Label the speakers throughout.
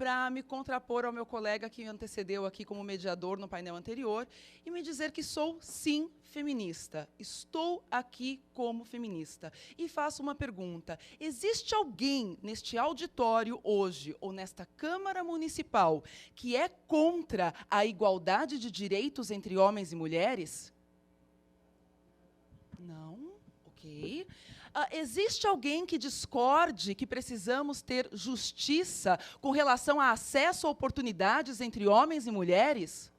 Speaker 1: para me contrapor ao meu colega que me antecedeu aqui como mediador no painel anterior e me dizer que sou, sim, feminista. Estou aqui como feminista. E faço uma pergunta. Existe alguém neste auditório hoje, ou nesta Câmara Municipal, que é contra a igualdade de direitos entre homens e mulheres? Não? Ok. Existe alguém que discorde que precisamos ter justiça com relação a acesso a oportunidades entre homens e mulheres?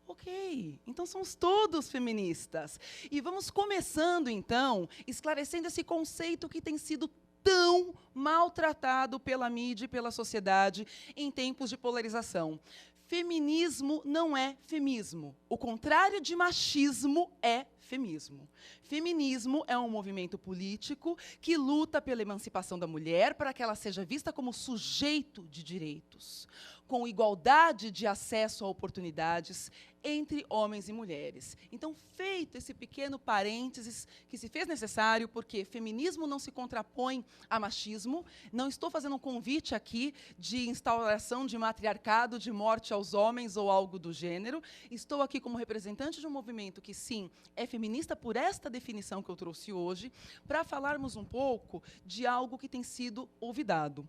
Speaker 1: Ok, então somos todos feministas. E vamos começando, então, esclarecendo esse conceito que tem sido tão maltratado pela mídia e pela sociedade em tempos de polarização. Feminismo não é femismo. O contrário de machismo é feminismo. Feminismo é um movimento político que luta pela emancipação da mulher para que ela seja vista como sujeito de direitos, com igualdade de acesso a oportunidades entre homens e mulheres. Então, feito esse pequeno parênteses que se fez necessário, porque feminismo não se contrapõe a machismo, não estou fazendo um convite aqui de instauração de matriarcado, de morte aos homens ou algo do gênero, estou aqui como representante de um movimento que, sim, é feminista por esta definição que eu trouxe hoje, para falarmos um pouco de algo que tem sido olvidado.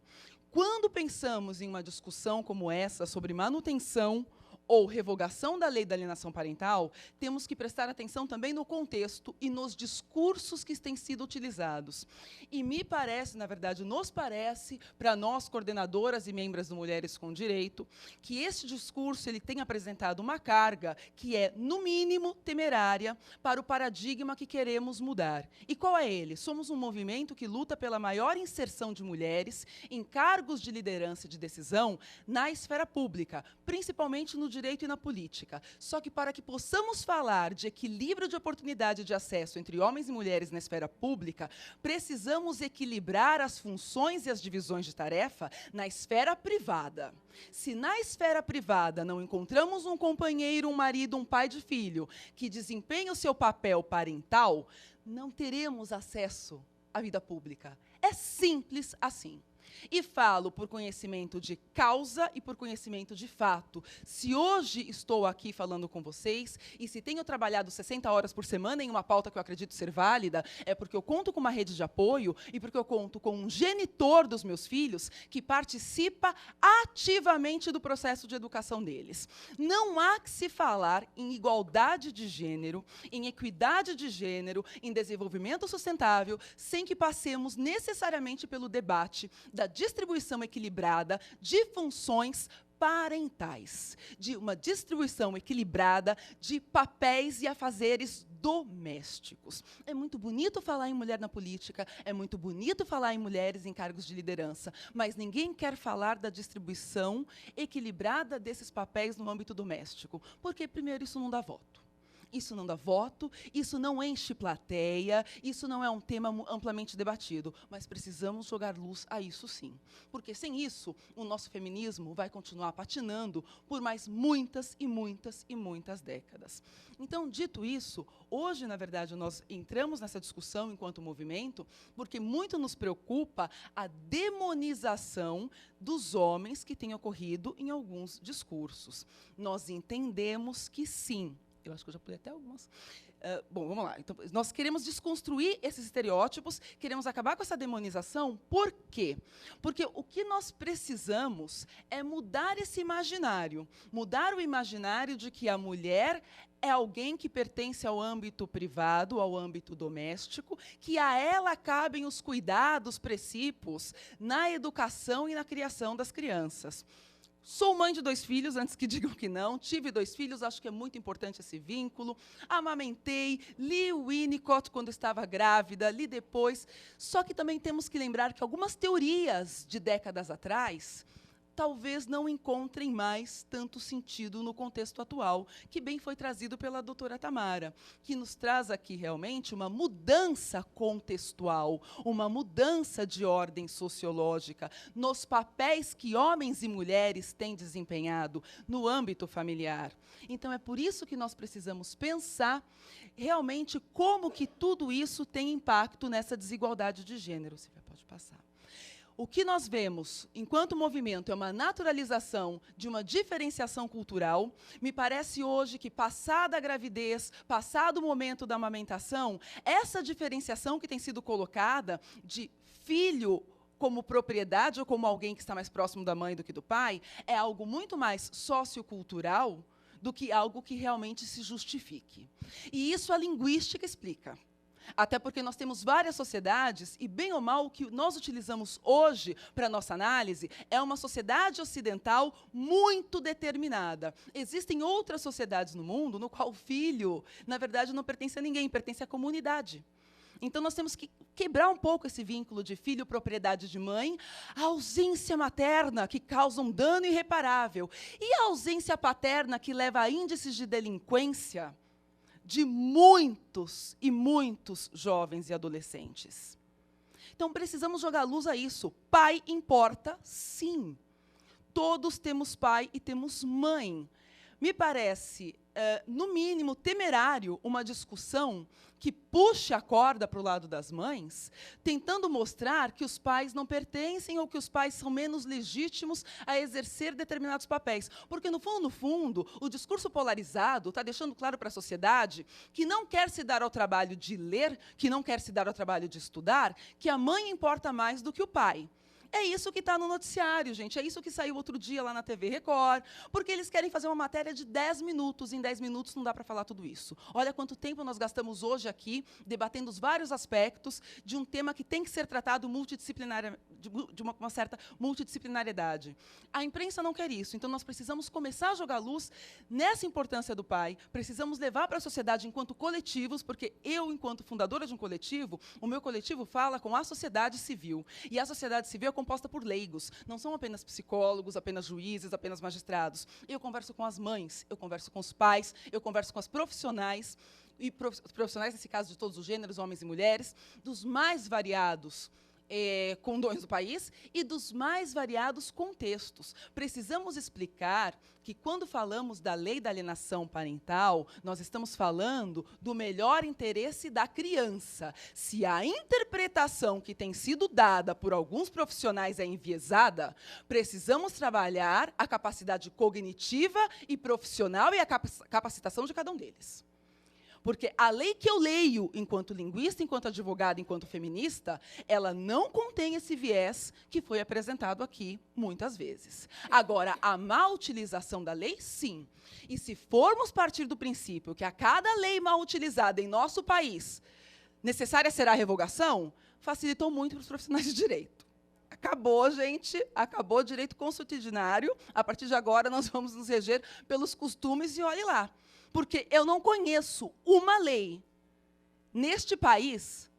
Speaker 1: Quando pensamos em uma discussão como essa sobre manutenção ou revogação da lei da alienação parental, temos que prestar atenção também no contexto e nos discursos que têm sido utilizados. E me parece, na verdade, nos parece, para nós, coordenadoras e membros do Mulheres com Direito, que esse discurso ele tem apresentado uma carga que é, no mínimo, temerária para o paradigma que queremos mudar. E qual é ele? Somos um movimento que luta pela maior inserção de mulheres em cargos de liderança e de decisão na esfera pública, principalmente no direito e na política. Só que para que possamos falar de equilíbrio de oportunidade de acesso entre homens e mulheres na esfera pública, precisamos equilibrar as funções e as divisões de tarefa na esfera privada. Se na esfera privada não encontramos um companheiro, um marido, um pai de filho que desempenha o seu papel parental, não teremos acesso à vida pública. É simples assim. E falo por conhecimento de causa e por conhecimento de fato. Se hoje estou aqui falando com vocês, e se tenho trabalhado 60 horas por semana em uma pauta que eu acredito ser válida, é porque eu conto com uma rede de apoio e porque eu conto com um genitor dos meus filhos que participa ativamente do processo de educação deles. Não há que se falar em igualdade de gênero, em equidade de gênero, em desenvolvimento sustentável, sem que passemos necessariamente pelo debate da distribuição equilibrada de funções parentais, de uma distribuição equilibrada de papéis e afazeres domésticos. É muito bonito falar em mulher na política, é muito bonito falar em mulheres em cargos de liderança, mas ninguém quer falar da distribuição equilibrada desses papéis no âmbito doméstico, porque, primeiro, isso não dá voto. Isso não dá voto, isso não enche plateia, isso não é um tema amplamente debatido, mas precisamos jogar luz a isso sim. Porque sem isso, o nosso feminismo vai continuar patinando por mais muitas e muitas e muitas décadas. Então, dito isso, hoje, na verdade, nós entramos nessa discussão enquanto movimento, porque muito nos preocupa a demonização dos homens que tem ocorrido em alguns discursos. Nós entendemos que sim. Eu acho que eu já pulei até algumas. Bom, vamos lá. Então, nós queremos desconstruir esses estereótipos, queremos acabar com essa demonização. Por quê? Porque o que nós precisamos é mudar esse imaginário. Mudar o imaginário de que a mulher é alguém que pertence ao âmbito privado, ao âmbito doméstico, que a ela cabem os cuidados precípios na educação e na criação das crianças. Sou mãe de 2 filhos, antes que digam que não. Tive 2 filhos, acho que é muito importante esse vínculo. Amamentei, li o Winnicott quando estava grávida, li depois. Só que também temos que lembrar que algumas teorias de décadas atrás talvez não encontrem mais tanto sentido no contexto atual, que bem foi trazido pela doutora Tamara, que nos traz aqui realmente uma mudança contextual, uma mudança de ordem sociológica nos papéis que homens e mulheres têm desempenhado no âmbito familiar. Então, é por isso que nós precisamos pensar realmente como que tudo isso tem impacto nessa desigualdade de gênero. Silvia, pode passar. o que nós vemos, enquanto movimento, é uma naturalização de uma diferenciação cultural. Me parece hoje que, passada a gravidez, passado o momento da amamentação, essa diferenciação que tem sido colocada de filho como propriedade ou como alguém que está mais próximo da mãe do que do pai, é algo muito mais sociocultural do que algo que realmente se justifique. E isso a linguística explica. Até porque nós temos várias sociedades, e bem ou mal, o que nós utilizamos hoje para a nossa análise é uma sociedade ocidental muito determinada. Existem outras sociedades no mundo no qual o filho, na verdade, não pertence a ninguém, pertence à comunidade. Então, nós temos que quebrar um pouco esse vínculo de filho, propriedade de mãe, a ausência materna, que causa um dano irreparável, e a ausência paterna, que leva a índices de delinquência de muitos e muitos jovens e adolescentes. Então, precisamos jogar luz a isso. Pai importa, sim. Todos temos pai e temos mãe. Me parece, no mínimo, temerário uma discussão que puxe a corda para o lado das mães, tentando mostrar que os pais não pertencem ou que os pais são menos legítimos a exercer determinados papéis. Porque, no fundo, o discurso polarizado está deixando claro para a sociedade que não quer se dar ao trabalho de ler, que não quer se dar ao trabalho de estudar, que a mãe importa mais do que o pai. É isso que está no noticiário, gente. É isso que saiu outro dia lá na TV Record, porque eles querem fazer uma matéria de 10 minutos. Em 10 minutos não dá para falar tudo isso. Olha quanto tempo nós gastamos hoje aqui, debatendo os vários aspectos de um tema que tem que ser tratado de uma certa multidisciplinariedade. A imprensa não quer isso, então nós precisamos começar a jogar luz nessa importância do pai, precisamos levar para a sociedade enquanto coletivos, porque eu, enquanto fundadora de um coletivo, o meu coletivo fala com a sociedade civil. E a sociedade civil é composta por leigos, não são apenas psicólogos, apenas juízes, apenas magistrados. Eu converso com as mães, eu converso com os pais, eu converso com as profissionais, e profissionais, nesse caso, de todos os gêneros, homens e mulheres, dos mais variados condões do país e dos mais variados contextos. Precisamos explicar que, quando falamos da lei da alienação parental, nós estamos falando do melhor interesse da criança. Se a interpretação que tem sido dada por alguns profissionais é enviesada, precisamos trabalhar a capacidade cognitiva e profissional e a capacitação de cada um deles. Porque a lei que eu leio, enquanto linguista, enquanto advogada, enquanto feminista, ela não contém esse viés que foi apresentado aqui muitas vezes. Agora, a má utilização da lei, sim. E se formos partir do princípio que a cada lei mal utilizada em nosso país, necessária será a revogação, facilitou muito para os profissionais de direito. Acabou, gente, acabou o direito consuetudinário. A partir de agora, nós vamos nos reger pelos costumes e olhe lá. Porque eu não conheço uma lei neste país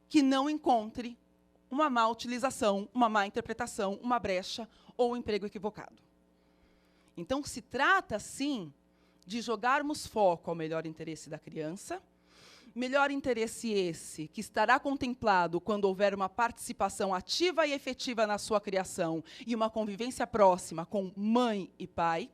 Speaker 1: que não encontre uma má utilização, uma má interpretação, uma brecha ou um emprego equivocado. Então, se trata, sim, de jogarmos foco ao melhor interesse da criança, melhor interesse esse que estará contemplado quando houver uma participação ativa e efetiva na sua criação e uma convivência próxima com mãe e pai,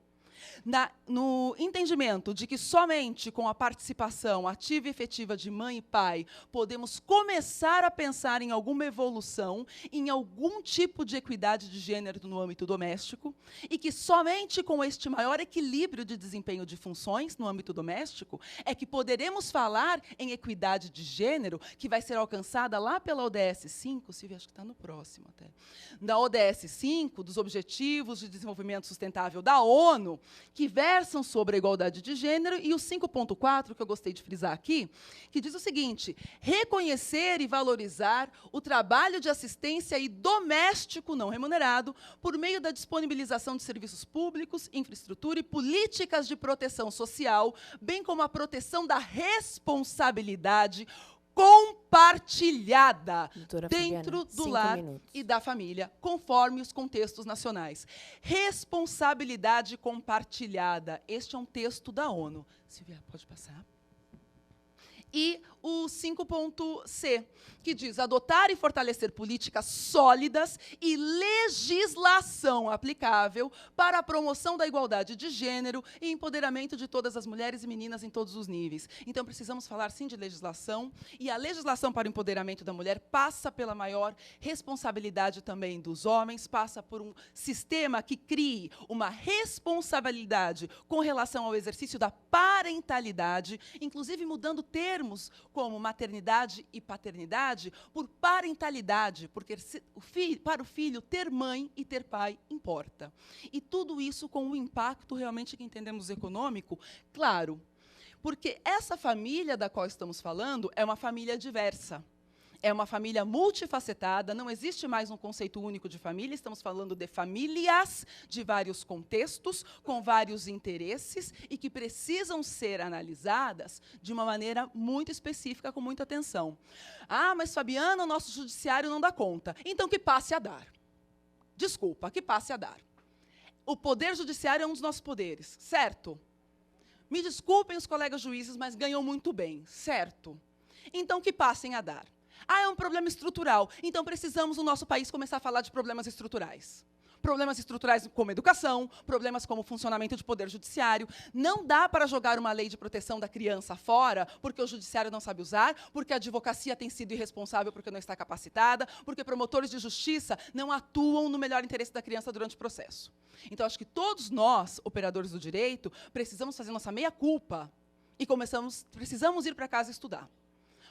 Speaker 1: no entendimento de que somente com a participação ativa e efetiva de mãe e pai podemos começar a pensar em alguma evolução, em algum tipo de equidade de gênero no âmbito doméstico, e que somente com este maior equilíbrio de desempenho de funções no âmbito doméstico é que poderemos falar em equidade de gênero, que vai ser alcançada lá pela ODS 5, Silvia, acho que está no próximo até, da ODS 5, dos Objetivos de Desenvolvimento Sustentável da ONU, que versam sobre a igualdade de gênero, e o 5.4, que eu gostei de frisar aqui, que diz o seguinte: reconhecer e valorizar o trabalho de assistência e doméstico não remunerado por meio da disponibilização de serviços públicos, infraestrutura e políticas de proteção social, bem como a proteção da responsabilidade compartilhada dentro do lar e da família, conforme os contextos nacionais. Responsabilidade compartilhada. Este é um texto da ONU. Silvia, pode passar. E o 5.C, que diz adotar e fortalecer políticas sólidas e legislação aplicável para a promoção da igualdade de gênero e empoderamento de todas as mulheres e meninas em todos os níveis. Então, precisamos falar, sim, de legislação, e a legislação para o empoderamento da mulher passa pela maior responsabilidade também dos homens, passa por um sistema que crie uma responsabilidade com relação ao exercício da parentalidade, inclusive mudando termos como maternidade e paternidade por parentalidade, porque para o filho ter mãe e ter pai importa. E tudo isso com um impacto realmente que entendemos econômico, claro, porque essa família da qual estamos falando é uma família diversa. É uma família multifacetada, não existe mais um conceito único de família, estamos falando de famílias de vários contextos, com vários interesses, e que precisam ser analisadas de uma maneira muito específica, com muita atenção. Ah, mas, Fabiana, o nosso judiciário não dá conta. Então, que passe a dar. Desculpa, que passe a dar. O poder judiciário é um dos nossos poderes, certo? Me desculpem os colegas juízes, mas ganham muito bem, certo? Então, que passem a dar. Ah, é um problema estrutural. Então, precisamos, no nosso país, começar a falar de problemas estruturais. Problemas estruturais como educação, problemas como funcionamento de poder judiciário. Não dá para jogar uma lei de proteção da criança fora, porque o judiciário não sabe usar, porque a advocacia tem sido irresponsável porque não está capacitada, porque promotores de justiça não atuam no melhor interesse da criança durante o processo. Então, acho que todos nós, operadores do direito, precisamos fazer nossa meia-culpa e precisamos ir para casa estudar.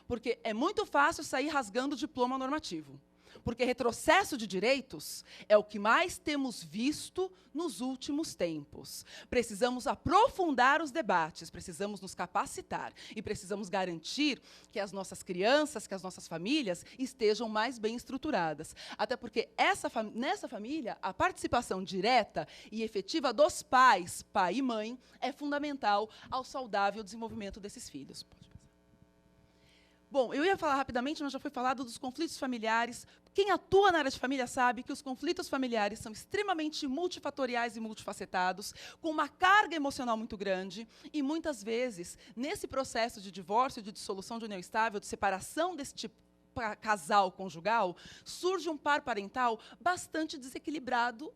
Speaker 1: Porque é muito fácil sair rasgando o diploma normativo. Porque retrocesso de direitos é o que mais temos visto nos últimos tempos. Precisamos aprofundar os debates, precisamos nos capacitar e precisamos garantir que as nossas crianças, que as nossas famílias estejam mais bem estruturadas. Até porque nessa família, a participação direta e efetiva dos pais, pai e mãe, é fundamental ao saudável desenvolvimento desses filhos. Bom, eu ia falar rapidamente, mas já foi falado dos conflitos familiares. Quem atua na área de família sabe que os conflitos familiares são extremamente multifatoriais e multifacetados, com uma carga emocional muito grande, e muitas vezes, nesse processo de divórcio, de dissolução de união estável, de separação desse tipo casal conjugal, surge um par parental bastante desequilibrado,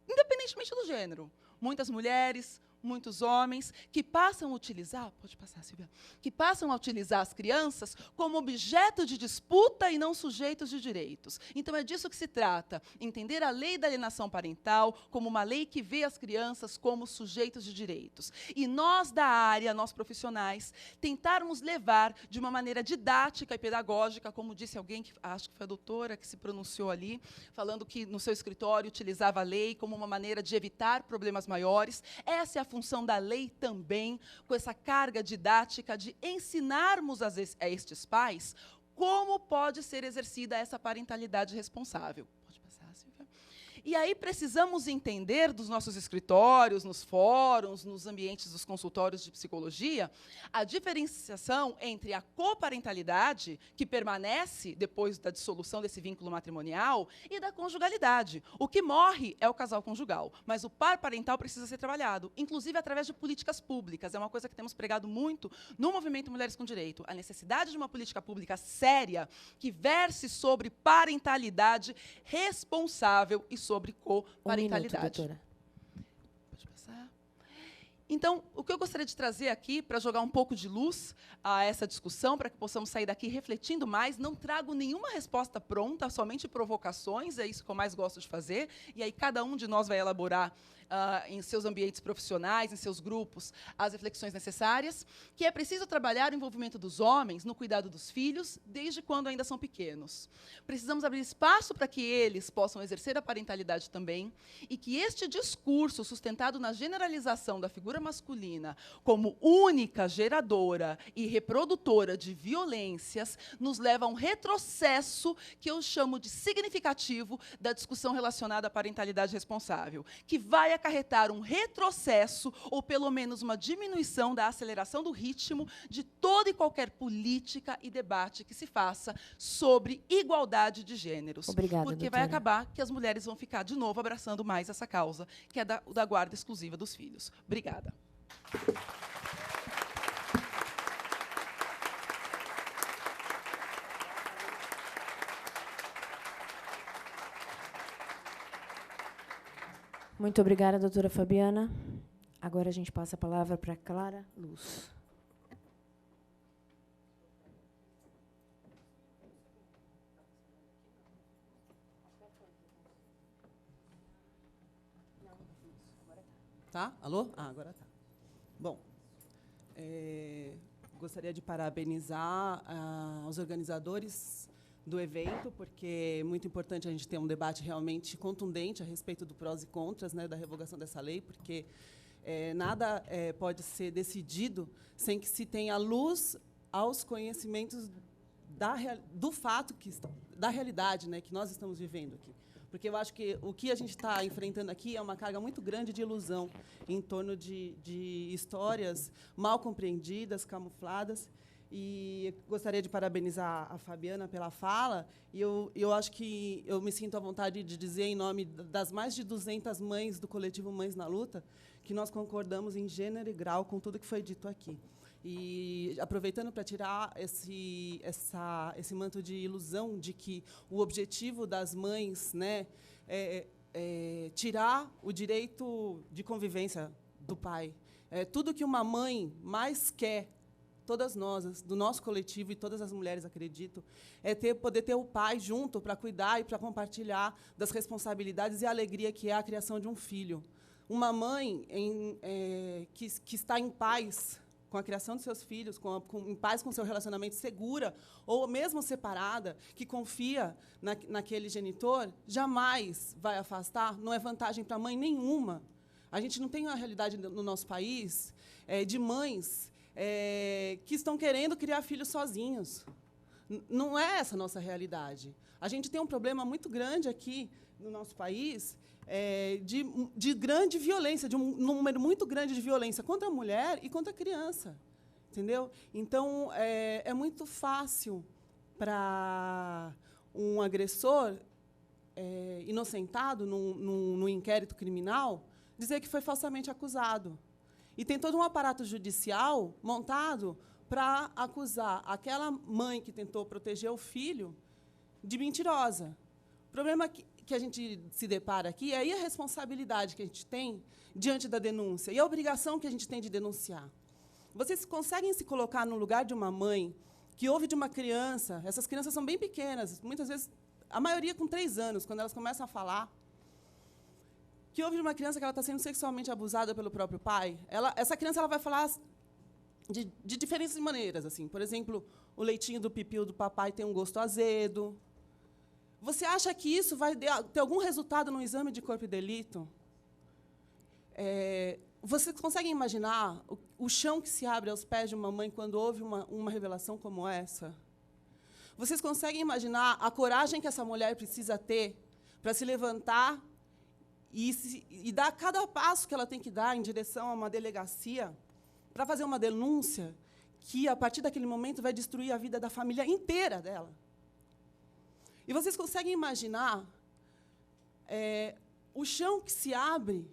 Speaker 1: independentemente do gênero. Muitas mulheres, muitos homens que passam a utilizar, pode passar, Silvia, que passam a utilizar as crianças como objeto de disputa e não sujeitos de direitos. Então, é disso que se trata, entender a lei da alienação parental como uma lei que vê as crianças como sujeitos de direitos. E nós, da área, nós profissionais, tentarmos levar de uma maneira didática e pedagógica, como disse alguém, que acho que foi a doutora que se pronunciou ali, falando que no seu escritório utilizava a lei como uma maneira de evitar problemas maiores. Essa é a função da lei também, com essa carga didática de ensinarmos a estes pais como pode ser exercida essa parentalidade responsável. Pode passar, Silvia? E aí precisamos entender dos nossos escritórios, nos fóruns, nos ambientes dos consultórios de psicologia, a diferenciação entre a coparentalidade, que permanece depois da dissolução desse vínculo matrimonial, e da conjugalidade. O que morre é o casal conjugal, mas o par parental precisa ser trabalhado, inclusive através de políticas públicas. É uma coisa que temos pregado muito no movimento Mulheres com Direito. A necessidade de uma política pública séria que verse sobre parentalidade responsável e sobre coparentalidade.
Speaker 2: doutora.
Speaker 1: Pode passar. Então, o que eu gostaria de trazer aqui, para jogar um pouco de luz a essa discussão, para que possamos sair daqui refletindo mais, não trago nenhuma resposta pronta, somente provocações, é isso que eu mais gosto de fazer, e aí cada um de nós vai elaborar em seus ambientes profissionais, em seus grupos, as reflexões necessárias, que é preciso trabalhar o envolvimento dos homens no cuidado dos filhos, desde quando ainda são pequenos. Precisamos abrir espaço para que eles possam exercer a parentalidade também, e que este discurso, sustentado na generalização da figura masculina como única geradora e reprodutora de violências, nos leva a um retrocesso que eu chamo de significativo da discussão relacionada à parentalidade responsável, que vai acarretar um retrocesso ou, pelo menos, uma diminuição da aceleração do ritmo de toda e qualquer política e debate que se faça sobre igualdade de gêneros.
Speaker 2: Obrigada,
Speaker 1: porque
Speaker 2: doutora.
Speaker 1: vai acabar que as mulheres vão ficar, de novo, abraçando mais essa causa, que é da guarda exclusiva dos filhos. Obrigada.
Speaker 2: Muito obrigada, doutora Fabiana. Agora a gente passa a palavra para Clara Luz.
Speaker 3: Tá? Alô? Agora tá. Bom, gostaria de parabenizar os organizadores do evento, porque é muito importante a gente ter um debate realmente contundente a respeito do prós e contras, né, da revogação dessa lei, porque nada pode ser decidido sem que se tenha luz aos conhecimentos do fato, da realidade, né, que nós estamos vivendo aqui. Porque eu acho que o que a gente está enfrentando aqui é uma carga muito grande de ilusão em torno de histórias mal compreendidas, camufladas. E gostaria de parabenizar a Fabiana pela fala. E eu acho que eu me sinto à vontade de dizer, em nome das mais de 200 mães do coletivo Mães na Luta, que nós concordamos em gênero e grau com tudo que foi dito aqui. E aproveitando para tirar esse manto de ilusão de que o objetivo das mães, né, é tirar o direito de convivência do pai. Tudo que uma mãe mais quer, todas nós, do nosso coletivo, e todas as mulheres, acredito, poder ter o pai junto para cuidar e para compartilhar das responsabilidades e a alegria que é a criação de um filho. Uma mãe que está em paz com a criação dos seus filhos, em paz com o seu relacionamento, segura, ou mesmo separada, que confia naquele genitor, jamais vai afastar, não é vantagem para mãe nenhuma. A gente não tem uma realidade no nosso país de mães que estão querendo criar filhos sozinhos. Não é essa a nossa realidade. A gente tem um problema muito grande aqui no nosso país, de grande violência, de um número muito grande de violência contra a mulher e contra a criança. Entendeu? Então, é muito fácil para um agressor inocentado num inquérito criminal dizer que foi falsamente acusado. E tem todo um aparato judicial montado para acusar aquela mãe que tentou proteger o filho de mentirosa. O problema que a gente se depara aqui é a irresponsabilidade que a gente tem diante da denúncia e a obrigação que a gente tem de denunciar. Vocês conseguem se colocar no lugar de uma mãe que ouve de uma criança, essas crianças são bem pequenas, muitas vezes, a maioria com 3 anos, quando elas começam a falar, que ouve de uma criança que ela está sendo sexualmente abusada pelo próprio pai, essa criança ela vai falar de diferentes maneiras. Assim. Por exemplo, o leitinho do pipiu do papai tem um gosto azedo. Você acha que isso vai ter algum resultado no exame de corpo e delito? Vocês conseguem imaginar o chão que se abre aos pés de uma mãe quando ouve uma revelação como essa? Vocês conseguem imaginar a coragem que essa mulher precisa ter para se levantar e dar cada passo que ela tem que dar em direção a uma delegacia para fazer uma denúncia que, a partir daquele momento, vai destruir a vida da família inteira dela? E vocês conseguem imaginar o chão que se abre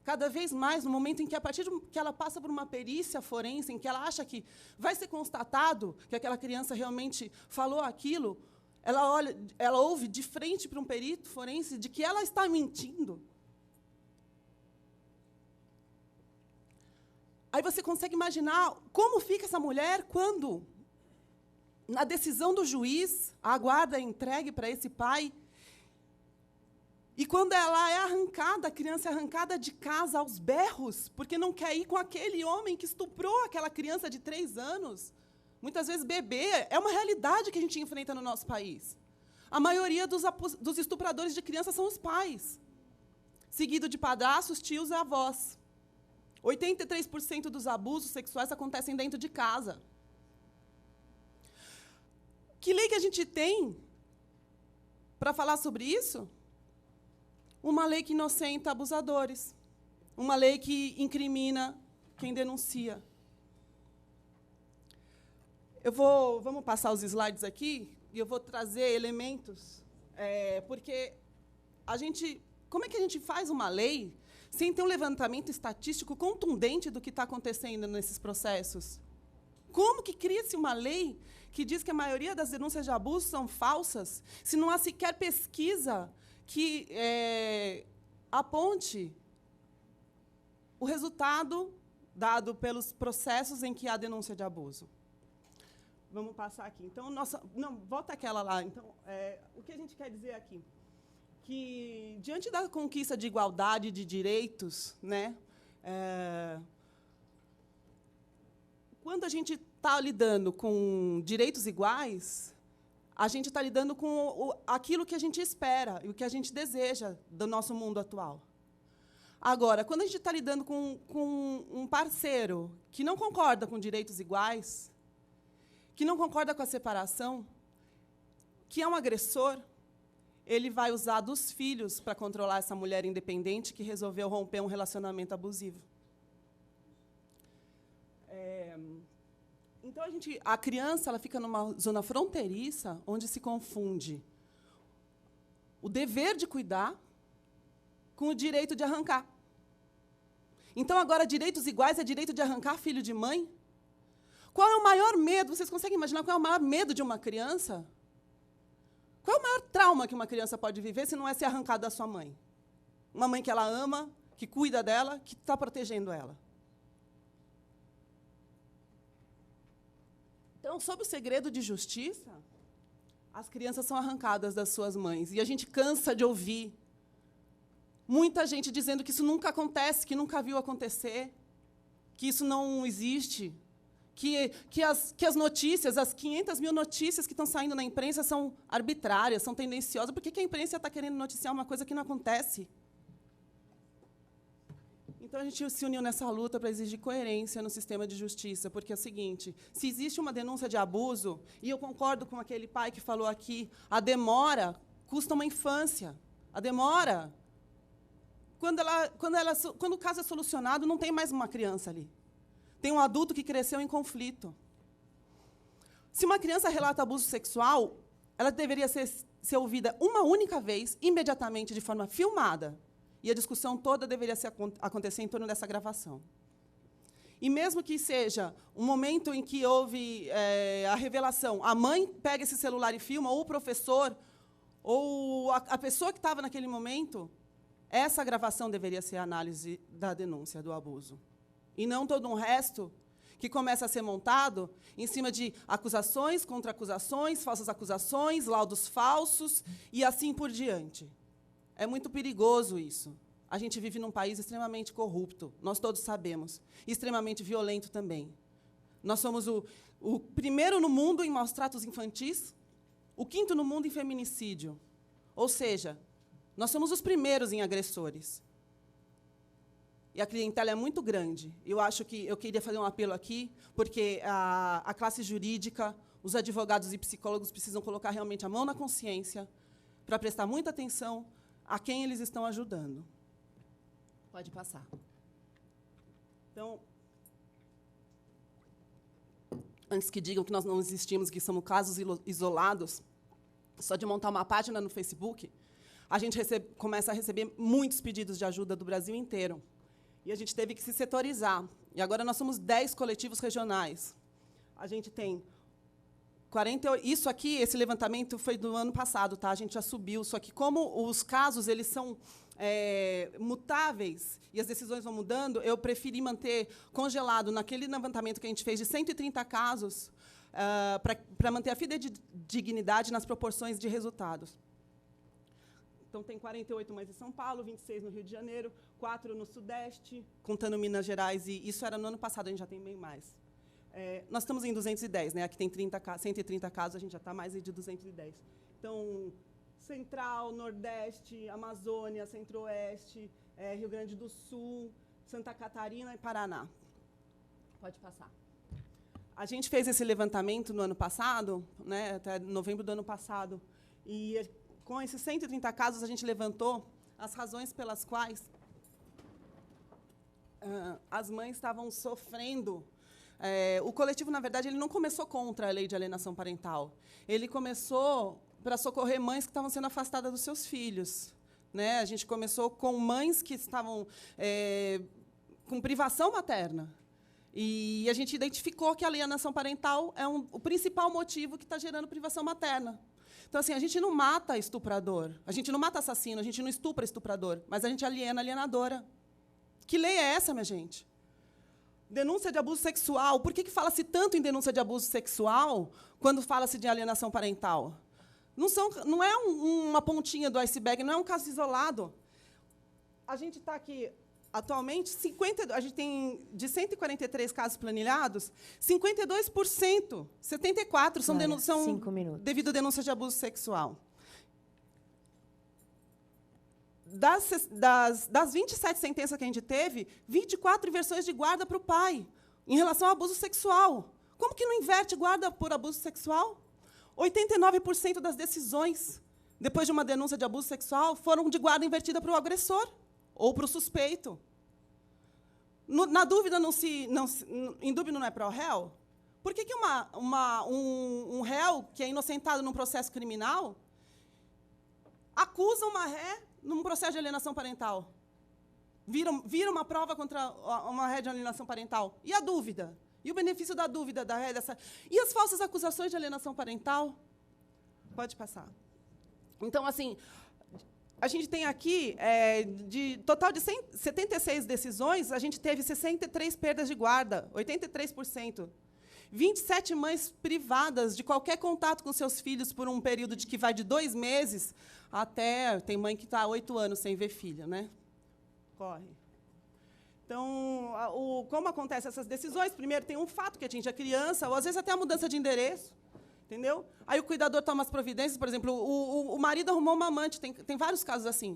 Speaker 3: cada vez mais no momento em que, a partir que ela passa por uma perícia forense, em que ela acha que vai ser constatado que aquela criança realmente falou aquilo, ela ouve de frente para um perito forense de que ela está mentindo. Aí você consegue imaginar como fica essa mulher quando, na decisão do juiz, a guarda é entregue para esse pai, e quando ela é arrancada, a criança é arrancada de casa aos berros, porque não quer ir com aquele homem que estuprou aquela criança de 3 anos. Muitas vezes, bebê é uma realidade que a gente enfrenta no nosso país. A maioria dos estupradores de crianças são os pais, seguido de padrastos, tios e avós. 83% dos abusos sexuais acontecem dentro de casa. Que lei que a gente tem para falar sobre isso? Uma lei que inocenta abusadores. Uma lei que incrimina quem denuncia. Vamos passar os slides aqui, e eu vou trazer elementos, porque como é que a gente faz uma lei sem ter um levantamento estatístico contundente do que está acontecendo nesses processos? Como que cria-se uma lei que diz que a maioria das denúncias de abuso são falsas, se não há sequer pesquisa que aponte o resultado dado pelos processos em que há denúncia de abuso. Vamos passar aqui. Então, não, volta aquela lá. Então, o que a gente quer dizer aqui? Que, diante da conquista de igualdade de direitos, né, quando a gente está lidando com direitos iguais, a gente está lidando com aquilo que a gente espera e o que a gente deseja do nosso mundo atual. Agora, quando a gente está lidando com um parceiro que não concorda com direitos iguais, que não concorda com a separação, que é um agressor, ele vai usar dos filhos para controlar essa mulher independente que resolveu romper um relacionamento abusivo. Então, a criança ela fica numa zona fronteiriça onde se confunde o dever de cuidar com o direito de arrancar. Então, agora, direitos iguais é direito de arrancar filho de mãe? Qual é o maior medo? Vocês conseguem imaginar qual é o maior medo de uma criança? Qual é o maior trauma que uma criança pode viver se não é ser arrancada da sua mãe? Uma mãe que ela ama, que cuida dela, que está protegendo ela. Então, sob o segredo de justiça, as crianças são arrancadas das suas mães. E a gente cansa de ouvir muita gente dizendo que isso nunca acontece, que nunca viu acontecer, que isso não existe, que as notícias, as 500 mil notícias que estão saindo na imprensa são arbitrárias, são tendenciosas. Por que a imprensa está querendo noticiar uma coisa que não acontece? Então, a gente se uniu nessa luta para exigir coerência no sistema de justiça, porque é o seguinte, se existe uma denúncia de abuso, e eu concordo com aquele pai que falou aqui, a demora custa uma infância. A demora, quando o caso é solucionado, não tem mais uma criança ali. Tem um adulto que cresceu em conflito. Se uma criança relata abuso sexual, ela deveria ser ouvida uma única vez, imediatamente, de forma filmada. E a discussão toda deveria acontecer em torno dessa gravação. E mesmo que seja um momento em que houve a revelação, a mãe pega esse celular e filma, ou o professor, ou a pessoa que estava naquele momento, essa gravação deveria ser a análise da denúncia do abuso. E não todo um resto que começa a ser montado em cima de acusações, contra-acusações, falsas acusações, laudos falsos e assim por diante. É muito perigoso isso. A gente vive num país extremamente corrupto, nós todos sabemos, e extremamente violento também. Nós somos o primeiro no mundo em maus-tratos infantis, o quinto no mundo em feminicídio. Ou seja, nós somos os primeiros em agressores. E a clientela é muito grande. Eu queria fazer um apelo aqui, porque a classe jurídica, os advogados e psicólogos precisam colocar realmente a mão na consciência para prestar muita atenção a quem eles estão ajudando. Pode passar. Então, antes que digam que nós não existimos, que somos casos isolados, só de montar uma página no Facebook, a gente começa a receber muitos pedidos de ajuda do Brasil inteiro. E a gente teve que se setorizar. E agora nós somos 10 coletivos regionais. A gente tem 48... Isso aqui, esse levantamento foi do ano passado, tá? A gente já subiu. Só que, como os casos eles são mutáveis e as decisões vão mudando, eu preferi manter congelado naquele levantamento que a gente fez de 130 casos para manter a fidedignidade nas proporções de resultados. Então, tem 48 mais em São Paulo, 26 no Rio de Janeiro, 4 no Sudeste, contando Minas Gerais, e isso era no ano passado, a gente já tem bem mais. Nós estamos em 210, né? Aqui tem 130 casos, a gente já está mais de 210. Então, Central, Nordeste, Amazônia, Centro-Oeste, Rio Grande do Sul, Santa Catarina e Paraná. Pode passar. A gente fez esse levantamento no ano passado, né, até novembro do ano passado, e com esses 130 casos, a gente levantou as razões pelas quais as mães estavam sofrendo. O coletivo, na verdade, ele não começou contra a lei de alienação parental. Ele começou para socorrer mães que estavam sendo afastadas dos seus filhos. Né? A gente começou com mães que estavam com privação materna. E a gente identificou que a alienação parental é o principal motivo que está gerando privação materna. Então, assim, a gente não mata estuprador, a gente não mata assassino, a gente não estupra estuprador, mas a gente aliena alienadora. Que lei é essa, minha gente? Denúncia de abuso sexual. Por que fala-se tanto em denúncia de abuso sexual quando fala-se de alienação parental? Não é uma pontinha do iceberg, não é um caso isolado. A gente está aqui, atualmente, a gente tem, de 143 casos planilhados, 52%, 74% são devido a denúncia de abuso sexual. Das 27 sentenças que a gente teve, 24 inversões de guarda para o pai, em relação ao abuso sexual. Como que não inverte guarda por abuso sexual? 89% das decisões, depois de uma denúncia de abuso sexual, foram de guarda invertida para o agressor ou para o suspeito. Na dúvida, indúbio não é pró réu? Por que um réu que é inocentado num processo criminal acusa uma ré num processo de alienação parental? Vira uma prova contra uma ré de alienação parental. E a dúvida? E o benefício da dúvida da ré dessa? E as falsas acusações de alienação parental? Pode passar. Então, assim, a gente tem aqui, de total de 76 decisões, a gente teve 63 perdas de guarda, 83%. 27 mães privadas de qualquer contato com seus filhos por um período que vai de 2 meses até... Tem mãe que está há 8 anos sem ver filha, né? Corre. Então, como acontecem essas decisões? Primeiro, tem um fato que atinge a criança, ou, às vezes, até a mudança de endereço. Entendeu? Aí o cuidador toma as providências, por exemplo, o marido arrumou uma amante, tem vários casos assim.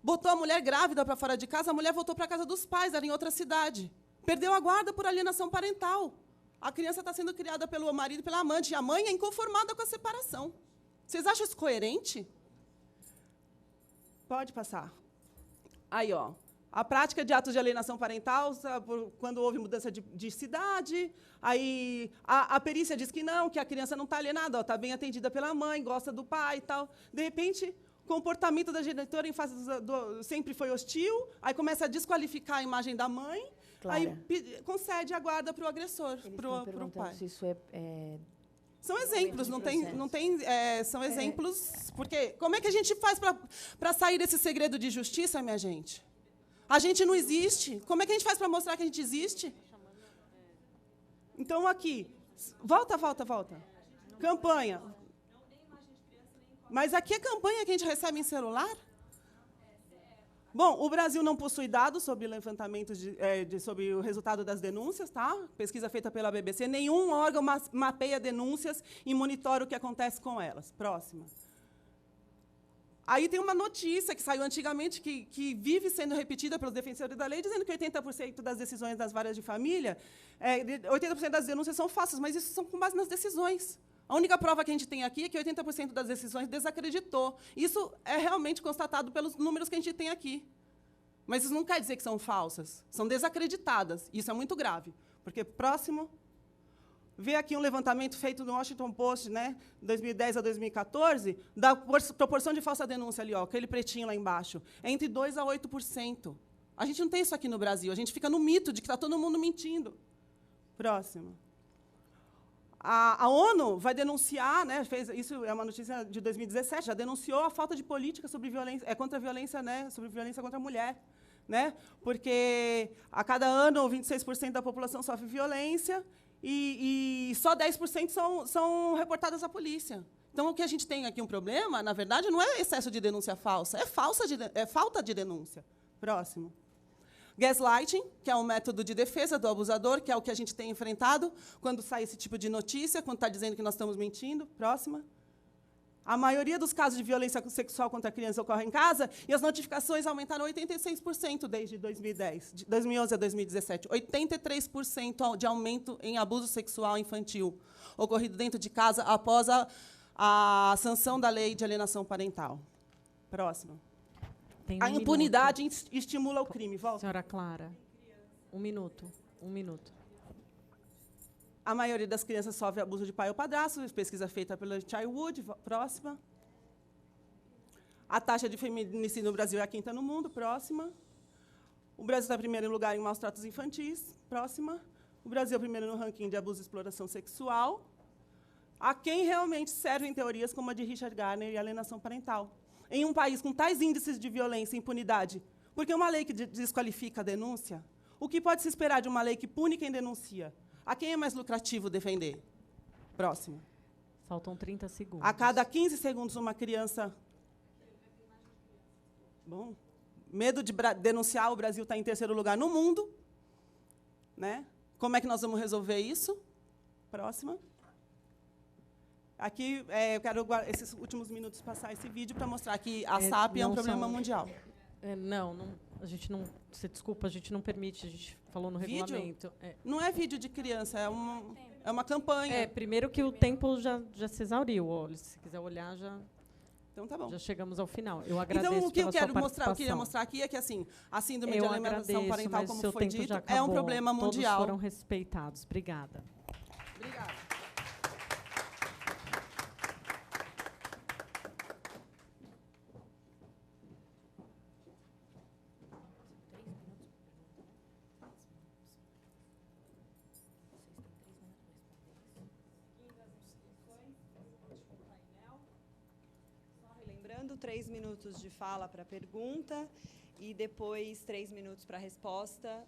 Speaker 3: Botou a mulher grávida para fora de casa, a mulher voltou para a casa dos pais, era em outra cidade. Perdeu a guarda por alienação parental. A criança está sendo criada pelo marido e pela amante, e a mãe é inconformada com a separação. Vocês acham isso coerente? Pode passar. Aí, ó. A prática de atos de alienação parental, quando houve mudança de cidade, aí a perícia diz que não, que a criança não está alienada, está bem atendida pela mãe, gosta do pai e tal. De repente, o comportamento da genitora em fase sempre foi hostil, aí começa a desqualificar a imagem da mãe, Clara, aí concede a guarda para o agressor, para o pai.
Speaker 2: Se isso
Speaker 3: São exemplos, são exemplos, porque como é que a gente faz para sair desse segredo de justiça, minha gente? A gente não existe. Como é que a gente faz para mostrar que a gente existe? Então, aqui. Volta. Campanha. Mas aqui é campanha que a gente recebe em celular? Bom, o Brasil não possui dados sobre o levantamento sobre o resultado das denúncias, tá? Pesquisa feita pela BBC. Nenhum órgão mapeia denúncias e monitora o que acontece com elas. Próxima. Aí tem uma notícia que saiu antigamente, que vive sendo repetida pelos defensores da lei, dizendo que 80% das decisões das varas de família, 80% das denúncias são falsas, mas isso são com base nas decisões. A única prova que a gente tem aqui é que 80% das decisões desacreditou. Isso é realmente constatado pelos números que a gente tem aqui. Mas isso não quer dizer que são falsas, são desacreditadas. Isso é muito grave, porque próximo... Vê aqui um levantamento feito no Washington Post, né, 2010 a 2014, da proporção de falsa denúncia ali, ó, aquele pretinho lá embaixo. É entre 2% a 8%. A gente não tem isso aqui no Brasil. A gente fica no mito de que está todo mundo mentindo. Próximo. A ONU vai denunciar, né, isso é uma notícia de 2017, já denunciou a falta de política sobre violência, contra a violência, né, sobre violência contra a mulher. Né, porque a cada ano 26% da população sofre violência, e só 10% são reportadas à polícia. Então, o que a gente tem aqui um problema, na verdade, não é excesso de denúncia falsa, é falta de denúncia. Próximo. Gaslighting, que é um método de defesa do abusador, que é o que a gente tem enfrentado quando sai esse tipo de notícia, quando está dizendo que nós estamos mentindo. Próxima. A maioria dos casos de violência sexual contra a criança ocorre em casa, e as notificações aumentaram 86% desde 2010, de 2011 a 2017. 83% de aumento em abuso sexual infantil ocorrido dentro de casa após a sanção da lei de alienação parental. Próximo. A impunidade estimula o crime. Volta.
Speaker 4: Senhora Clara, um minuto.
Speaker 3: A maioria das crianças sofre abuso de pai ou padrasto, pesquisa feita pela Childhood. Próxima. A taxa de feminicídio no Brasil é a 5ª no mundo. Próxima. O Brasil está em primeiro lugar em maus tratos infantis. Próxima. O Brasil é o primeiro no ranking de abuso e exploração sexual. A quem realmente servem teorias como a de Richard Gardner e alienação parental? Em um país com tais índices de violência e impunidade, Porque uma lei que desqualifica a denúncia, o que pode se esperar de uma lei que pune quem denuncia? A quem é mais lucrativo defender? Próximo.
Speaker 4: Faltam 30 segundos.
Speaker 3: A cada 15 segundos, uma criança... Bom, medo de denunciar, o Brasil está em terceiro lugar no mundo. Né? Como é que nós vamos resolver isso? Próxima. Aqui, eu quero, esses últimos minutos, passar esse vídeo para mostrar que a SAP é um problema mundial.
Speaker 4: A gente não... Desculpa, a gente não permite, a gente falou no regulamento.
Speaker 3: Não é vídeo de criança, é uma campanha.
Speaker 4: Primeiro que o tempo já se exauriu. Se quiser olhar, já...
Speaker 3: Então, tá bom.
Speaker 4: Já chegamos ao final. Eu agradeço
Speaker 3: então, o que eu
Speaker 4: queria
Speaker 3: mostrar aqui é que assim, a síndrome de alienação parental, como
Speaker 4: seu
Speaker 3: foi
Speaker 4: tempo
Speaker 3: dito,
Speaker 4: já acabou.
Speaker 3: é um problema mundial.
Speaker 4: Todos foram respeitados. Obrigada.
Speaker 3: Obrigada.
Speaker 5: Lembrando, 3 minutos de fala para a pergunta e depois 3 minutos para a resposta.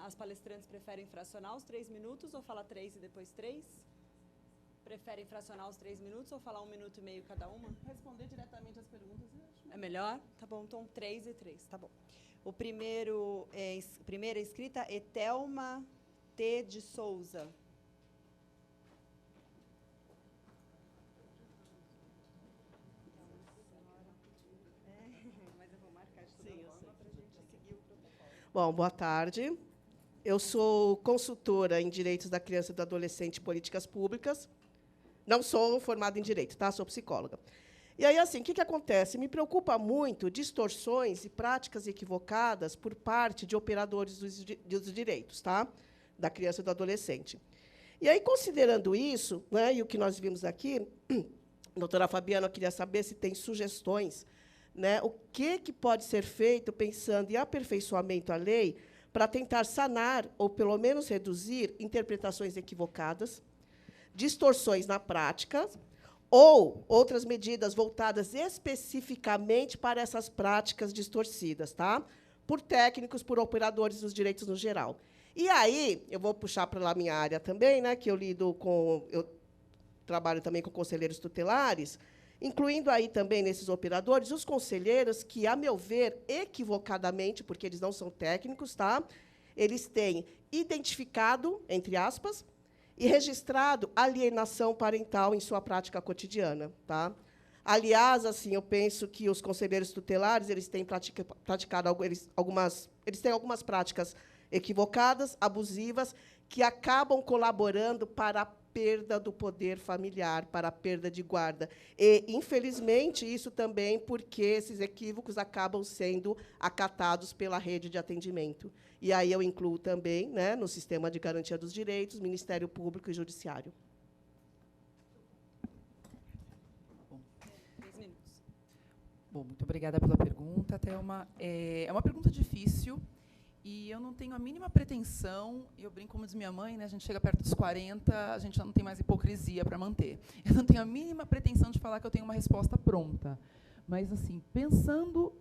Speaker 5: As palestrantes preferem fracionar os 3 minutos ou falar 3 e depois 3? Preferem fracionar os 3 minutos ou falar 1 minuto e meio cada uma?
Speaker 3: Responder diretamente as perguntas.
Speaker 5: É melhor? Tá bom, então 3 e 3, tá bom. O primeira escrita é Thelma T. de Souza.
Speaker 6: Bom, boa tarde. Eu sou consultora em Direitos da Criança e do Adolescente e Políticas Públicas. Não sou formada em Direito, tá? Sou psicóloga. E aí, assim, o que acontece? Me preocupa muito distorções e práticas equivocadas por parte de operadores dos direitos, tá? Da criança e do adolescente. E aí, considerando isso, né, e o que nós vimos aqui, doutora Fabiana, eu queria saber se tem sugestões, né, o que pode ser feito pensando em aperfeiçoamento à lei para tentar sanar, ou pelo menos reduzir, interpretações equivocadas, distorções na prática, ou outras medidas voltadas especificamente para essas práticas distorcidas, tá? Por técnicos, por operadores dos direitos no geral. E aí, eu vou puxar para lá a minha área também, né, que eu trabalho também com conselheiros tutelares, incluindo aí também nesses operadores os conselheiros que, a meu ver, equivocadamente, porque eles não são técnicos, tá? Eles têm identificado, entre aspas, e registrado alienação parental em sua prática cotidiana, tá? Aliás, assim, eu penso que os conselheiros tutelares eles têm praticado eles têm algumas práticas equivocadas, abusivas, que acabam colaborando para a perda do poder familiar, para a perda de guarda. E, infelizmente, isso também porque esses equívocos acabam sendo acatados pela rede de atendimento. E aí eu incluo também, né, no sistema de garantia dos direitos, Ministério Público e Judiciário.
Speaker 1: Bom, muito obrigada pela pergunta, Thelma. É uma pergunta difícil. E eu não tenho a mínima pretensão, eu brinco, como diz minha mãe, né, a gente chega perto dos 40, a gente já não tem mais hipocrisia para manter. Eu não tenho a mínima pretensão de falar que eu tenho uma resposta pronta. Mas, assim, pensando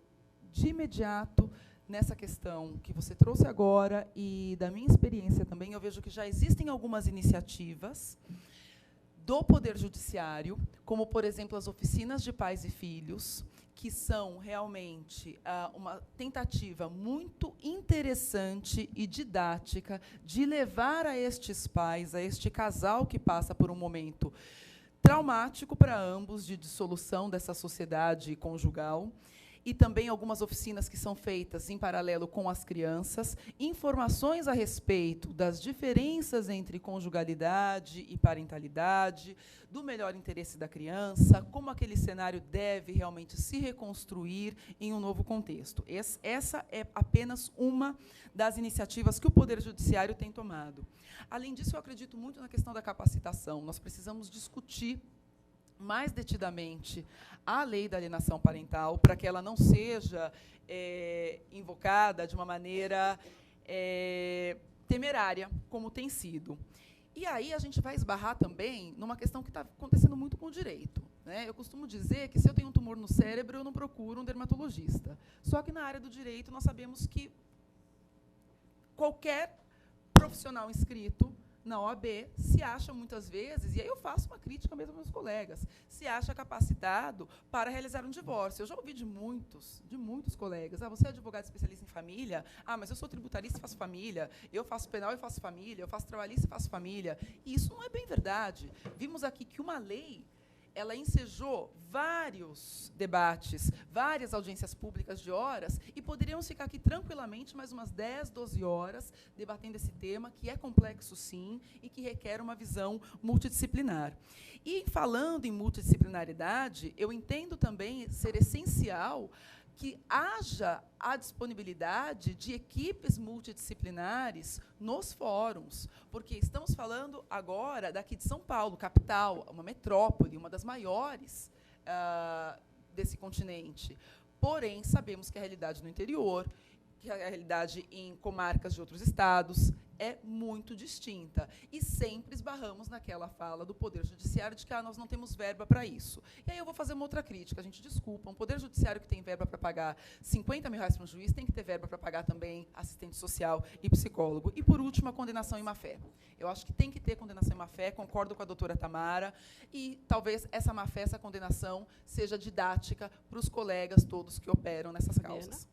Speaker 1: de imediato nessa questão que você trouxe agora e da minha experiência também, eu vejo que já existem algumas iniciativas do Poder Judiciário, como, por exemplo, as oficinas de pais e filhos, que são realmente uma tentativa muito interessante e didática de levar a estes pais, a este casal que passa por um momento traumático para ambos, de dissolução dessa sociedade conjugal, e também algumas oficinas que são feitas em paralelo com as crianças, informações a respeito das diferenças entre conjugalidade e parentalidade, do melhor interesse da criança, como aquele cenário deve realmente se reconstruir em um novo contexto. Essa é apenas uma das iniciativas que o Poder Judiciário tem tomado. Além disso, eu acredito muito na questão da capacitação. Nós precisamos discutir mais detidamente a lei da alienação parental, para que ela não seja invocada de uma maneira temerária, como tem sido. E aí a gente vai esbarrar também numa questão que está acontecendo muito com o direito. né? Eu costumo dizer que, se eu tenho um tumor no cérebro, eu não procuro um dermatologista. Só que, na área do direito, nós sabemos que qualquer profissional inscrito na OAB se acha, muitas vezes, e aí eu faço uma crítica mesmo aos meus colegas, se acha capacitado para realizar um divórcio. Eu já ouvi de muitos colegas: você é advogado especialista em família? Mas eu sou tributarista e faço família, eu faço penal e faço família, eu faço trabalhista e faço família. E isso não é bem verdade. Vimos aqui que uma lei, ela ensejou vários debates, várias audiências públicas de horas, e poderíamos ficar aqui tranquilamente mais umas 10, 12 horas debatendo esse tema, que é complexo, sim, e que requer uma visão multidisciplinar. E, falando em multidisciplinaridade, eu entendo também ser essencial que haja a disponibilidade de equipes multidisciplinares nos fóruns, porque estamos falando agora daqui de São Paulo, capital, uma metrópole, uma das maiores desse continente. Porém, sabemos que a realidade no interior, que a realidade em comarcas de outros estados é muito distinta. E sempre esbarramos naquela fala do Poder Judiciário de que nós não temos verba para isso. E aí eu vou fazer uma outra crítica. A gente desculpa, um Poder Judiciário que tem verba para pagar R$50 mil para um juiz tem que ter verba para pagar também assistente social e psicólogo. E, por último, a condenação em má-fé. Eu acho que tem que ter condenação em má-fé, concordo com a doutora Tamara, e talvez essa má-fé, essa condenação, seja didática para os colegas todos que operam nessas causas.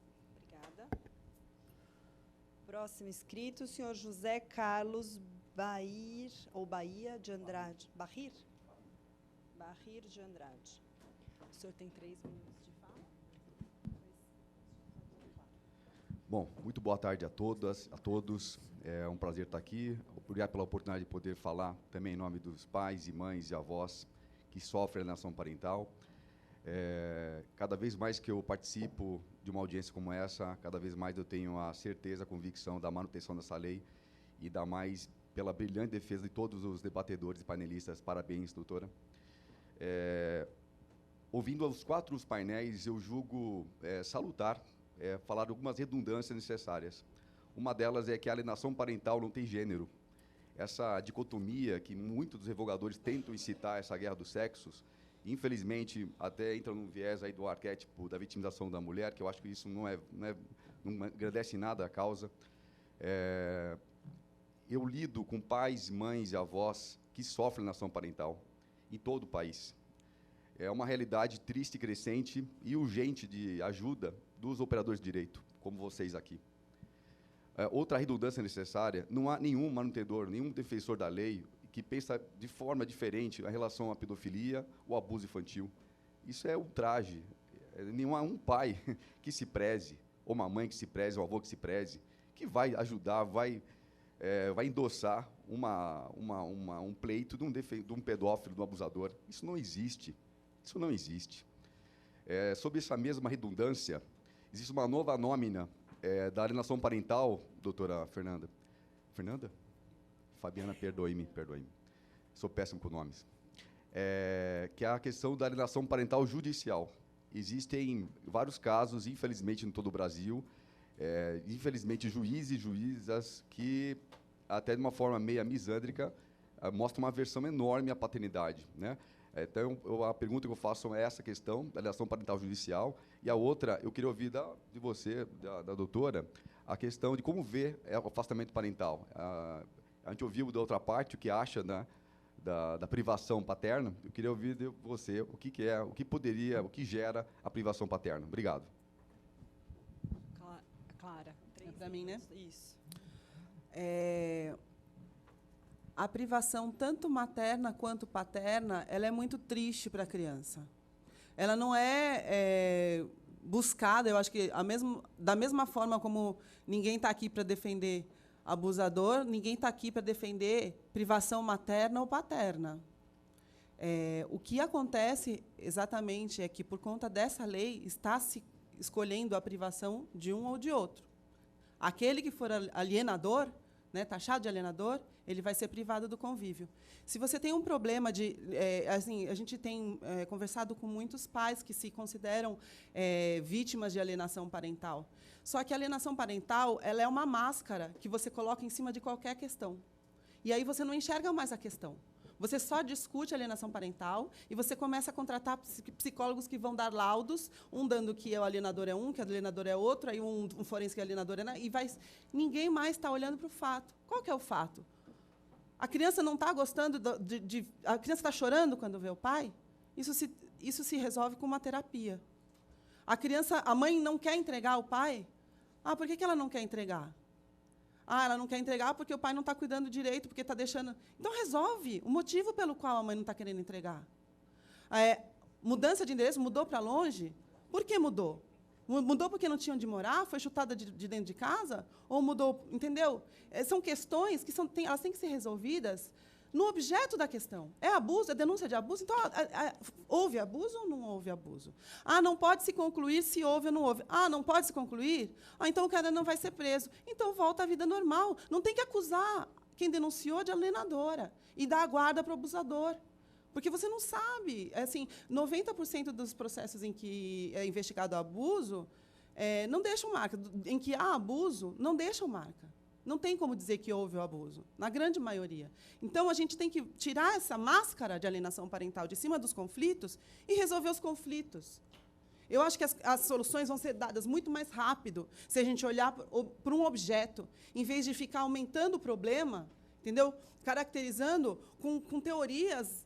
Speaker 5: Próximo inscrito, o senhor José Carlos Bahia de Andrade. Bahir de Andrade. O senhor tem 3 minutos de fala.
Speaker 7: Bom, muito boa tarde a todas, a todos. É um prazer estar aqui. Obrigado pela oportunidade de poder falar também em nome dos pais e mães e avós que sofrem alienação parental. Cada vez mais que eu participo de uma audiência como essa, cada vez mais eu tenho a certeza, a convicção da manutenção dessa lei e da mais pela brilhante defesa de todos os debatedores e panelistas. Parabéns, doutora. Ouvindo os 4 painéis, eu julgo salutar falar de algumas redundâncias necessárias. Uma delas é que a alienação parental não tem gênero. Essa dicotomia que muitos dos revogadores tentam incitar, essa guerra dos sexos, infelizmente, até entra num viés aí do arquétipo da vitimização da mulher, que eu acho que isso não engrandece em nada a causa. Eu lido com pais, mães e avós que sofrem alienação parental em todo o país. É uma realidade triste e crescente e urgente de ajuda dos operadores de direito, como vocês aqui. Outra redundância necessária: não há nenhum manutedor, nenhum defensor da lei que pensa de forma diferente em relação à pedofilia ou abuso infantil. Isso é ultraje. Não há um pai que se preze, ou uma mãe que se preze, ou um avô que se preze, que vai ajudar, vai endossar um pleito de um pedófilo, de um abusador. Isso não existe. Isso não existe. Sobre essa mesma redundância, existe uma nova nômina da alienação parental, doutora Fernanda. Fernanda? Fabiana, perdoe-me. Sou péssimo com nomes. Que é a questão da alienação parental judicial. Existem vários casos, infelizmente, em todo o Brasil, infelizmente, juízes e juízas que, até de uma forma meia misândrica, mostram uma aversão enorme à paternidade, né? Então, a pergunta que eu faço é essa questão da alienação parental judicial. E a outra, eu queria ouvir de você, da doutora, a questão de como vê o afastamento parental. A gente ouviu da outra parte o que acha da privação paterna. Eu queria ouvir de você o que é, o que gera a privação paterna. Obrigado.
Speaker 5: Clara.
Speaker 3: É para mim, né?
Speaker 5: Isso.
Speaker 3: A privação, tanto materna quanto paterna, ela é muito triste para a criança. Ela não é buscada, eu acho que da mesma forma como ninguém está aqui para defender abusador, ninguém está aqui para defender privação materna ou paterna. O que acontece exatamente é que, por conta dessa lei, está se escolhendo a privação de um ou de outro. Aquele que for alienador, né, taxado de alienador, ele vai ser privado do convívio. Se você tem um problema de... assim, a gente tem conversado com muitos pais que se consideram vítimas de alienação parental. Só que a alienação parental, ela é uma máscara que você coloca em cima de qualquer questão. E aí você não enxerga mais a questão. Você só discute alienação parental e você começa a contratar psicólogos que vão dar laudos, um dando que o alienador é um, que o alienador é outro, aí um forense que o alienador é... E ninguém mais está olhando para o fato. Qual que é o fato? A criança não está gostando a criança está chorando quando vê o pai? Isso se resolve com uma terapia. A mãe não quer entregar o pai? Por que ela não quer entregar? Ela não quer entregar porque o pai não está cuidando direito, porque está deixando... Então, resolve o motivo pelo qual a mãe não está querendo entregar. Mudança de endereço, mudou para longe? Por que mudou? Mudou porque não tinha onde morar? Foi chutada de dentro de casa? Ou mudou... Entendeu? São questões que elas têm que ser resolvidas no objeto da questão. É abuso? É denúncia de abuso? Então, houve abuso ou não houve abuso? Não pode se concluir se houve ou não houve. Não pode se concluir? Então o cara não vai ser preso. Então volta à vida normal. Não tem que acusar quem denunciou de alienadora e dar a guarda para o abusador. Porque você não sabe. 90% dos processos em que é investigado abuso não deixam marca. Em que há abuso, não deixam marca. Não tem como dizer que houve o abuso, na grande maioria. Então, a gente tem que tirar essa máscara de alienação parental de cima dos conflitos e resolver os conflitos. Eu acho que as soluções vão ser dadas muito mais rápido se a gente olhar para um objeto, em vez de ficar aumentando o problema, entendeu? Caracterizando com teorias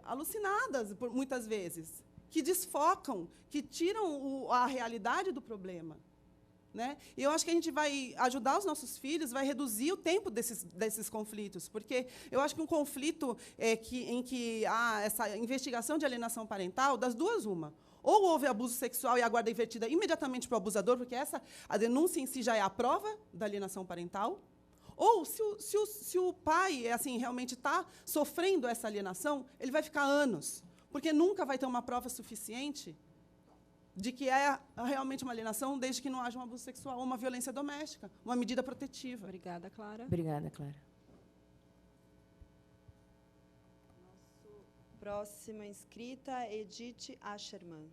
Speaker 3: alucinadas, muitas vezes, que desfocam, que tiram a realidade do problema. Né? E eu acho que a gente vai ajudar os nossos filhos, vai reduzir o tempo desses conflitos, porque eu acho que um conflito em que há essa investigação de alienação parental, das duas, uma. Ou houve abuso sexual e a guarda invertida imediatamente para o abusador, porque a denúncia em si já é a prova da alienação parental, ou se o pai realmente está sofrendo essa alienação, ele vai ficar anos, porque nunca vai ter uma prova suficiente de que é realmente uma alienação, desde que não haja um abuso sexual ou uma violência doméstica, uma medida protetiva.
Speaker 5: Obrigada, Clara.
Speaker 2: Obrigada, Clara.
Speaker 5: Próxima inscrita, Edith Ascherman.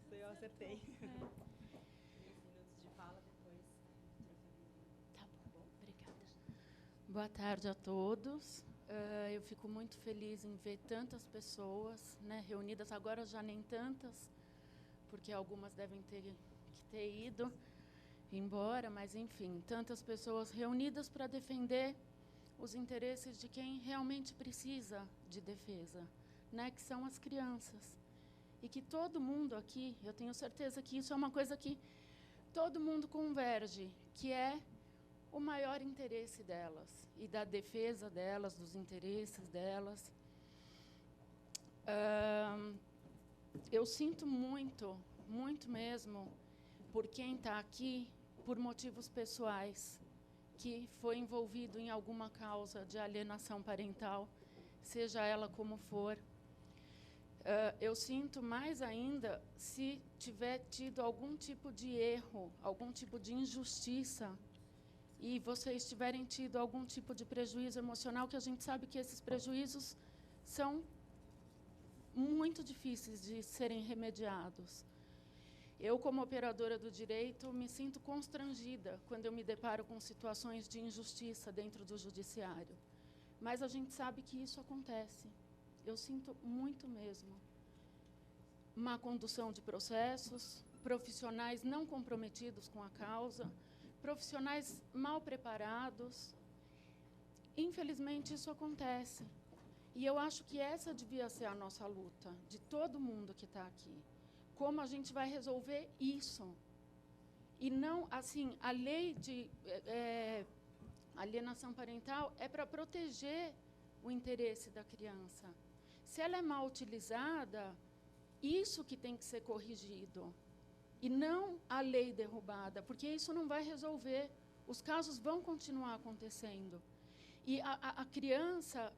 Speaker 5: Eu acertei.
Speaker 8: 3 minutos de fala, depois. Tá bom, obrigada. Boa tarde a todos. Eu fico muito feliz em ver tantas pessoas, né, reunidas, agora já nem tantas, porque algumas devem ter ido embora, mas, enfim, tantas pessoas reunidas para defender os interesses de quem realmente precisa de defesa, né, que são as crianças. E que todo mundo aqui, eu tenho certeza que isso é uma coisa que todo mundo converge, que é o maior interesse delas e da defesa delas, dos interesses delas. Eu sinto muito, muito mesmo, por quem está aqui, por motivos pessoais, que foi envolvido em alguma causa de alienação parental, seja ela como for. Eu sinto mais ainda se tiver tido algum tipo de erro, algum tipo de injustiça, e vocês tiverem tido algum tipo de prejuízo emocional, que a gente sabe que esses prejuízos são muito difíceis de serem remediados. Eu, como operadora do direito, me sinto constrangida quando eu me deparo com situações de injustiça dentro do judiciário. Mas a gente sabe que isso acontece. Eu sinto muito mesmo. Má condução de processos, profissionais não comprometidos com a causa, profissionais mal preparados. Infelizmente, isso acontece. E eu acho que essa devia ser a nossa luta, de todo mundo que está aqui. Como a gente vai resolver isso? E não, assim, a lei de alienação parental é para proteger o interesse da criança. Se ela é mal utilizada, isso que tem que ser corrigido. E não a lei derrubada, porque isso não vai resolver. Os casos vão continuar acontecendo. E a criança,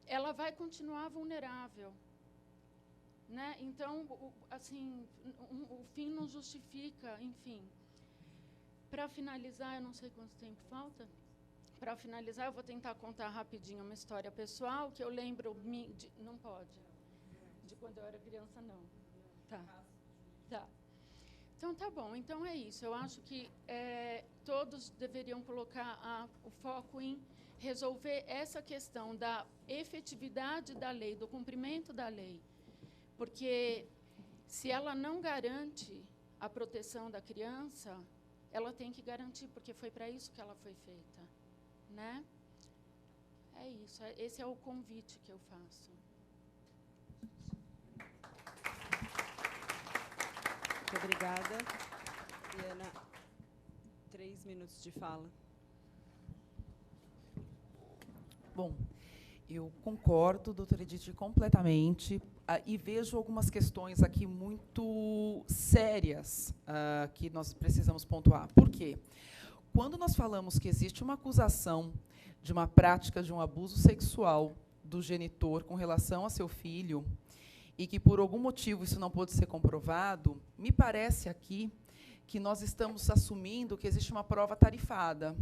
Speaker 8: ela vai continuar vulnerável. Né? Então, o fim não justifica, enfim. Para finalizar, eu não sei quanto tempo falta. Para finalizar, eu vou tentar contar rapidinho uma história pessoal, que eu lembro... não pode. De quando eu era criança, não. Tá. Então, tá bom. Então, é isso. Eu acho que todos deveriam colocar o foco em resolver essa questão da efetividade da lei, do cumprimento da lei. Porque, se ela não garante a proteção da criança, ela tem que garantir, porque foi para isso que ela foi feita, né? É isso. Esse é o convite que eu faço.
Speaker 5: Muito obrigada. E, Ana, 3 minutos de fala.
Speaker 1: Bom, eu concordo, doutora Edith, completamente, e vejo algumas questões aqui muito sérias que nós precisamos pontuar. Por quê? Quando nós falamos que existe uma acusação de uma prática de um abuso sexual do genitor com relação a seu filho, e que, por algum motivo, isso não pôde ser comprovado, me parece aqui que nós estamos assumindo que existe uma prova tarifada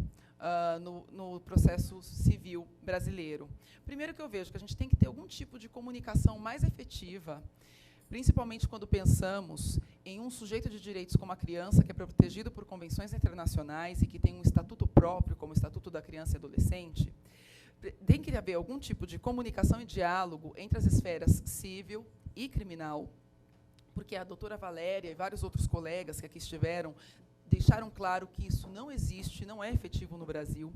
Speaker 1: no processo civil brasileiro. Primeiro que eu vejo que a gente tem que ter algum tipo de comunicação mais efetiva, principalmente quando pensamos em um sujeito de direitos como a criança, que é protegido por convenções internacionais e que tem um estatuto próprio, como o Estatuto da Criança e Adolescente. Tem que haver algum tipo de comunicação e diálogo entre as esferas civil e criminal, porque a doutora Valéria e vários outros colegas que aqui estiveram deixaram claro que isso não existe, não é efetivo no Brasil.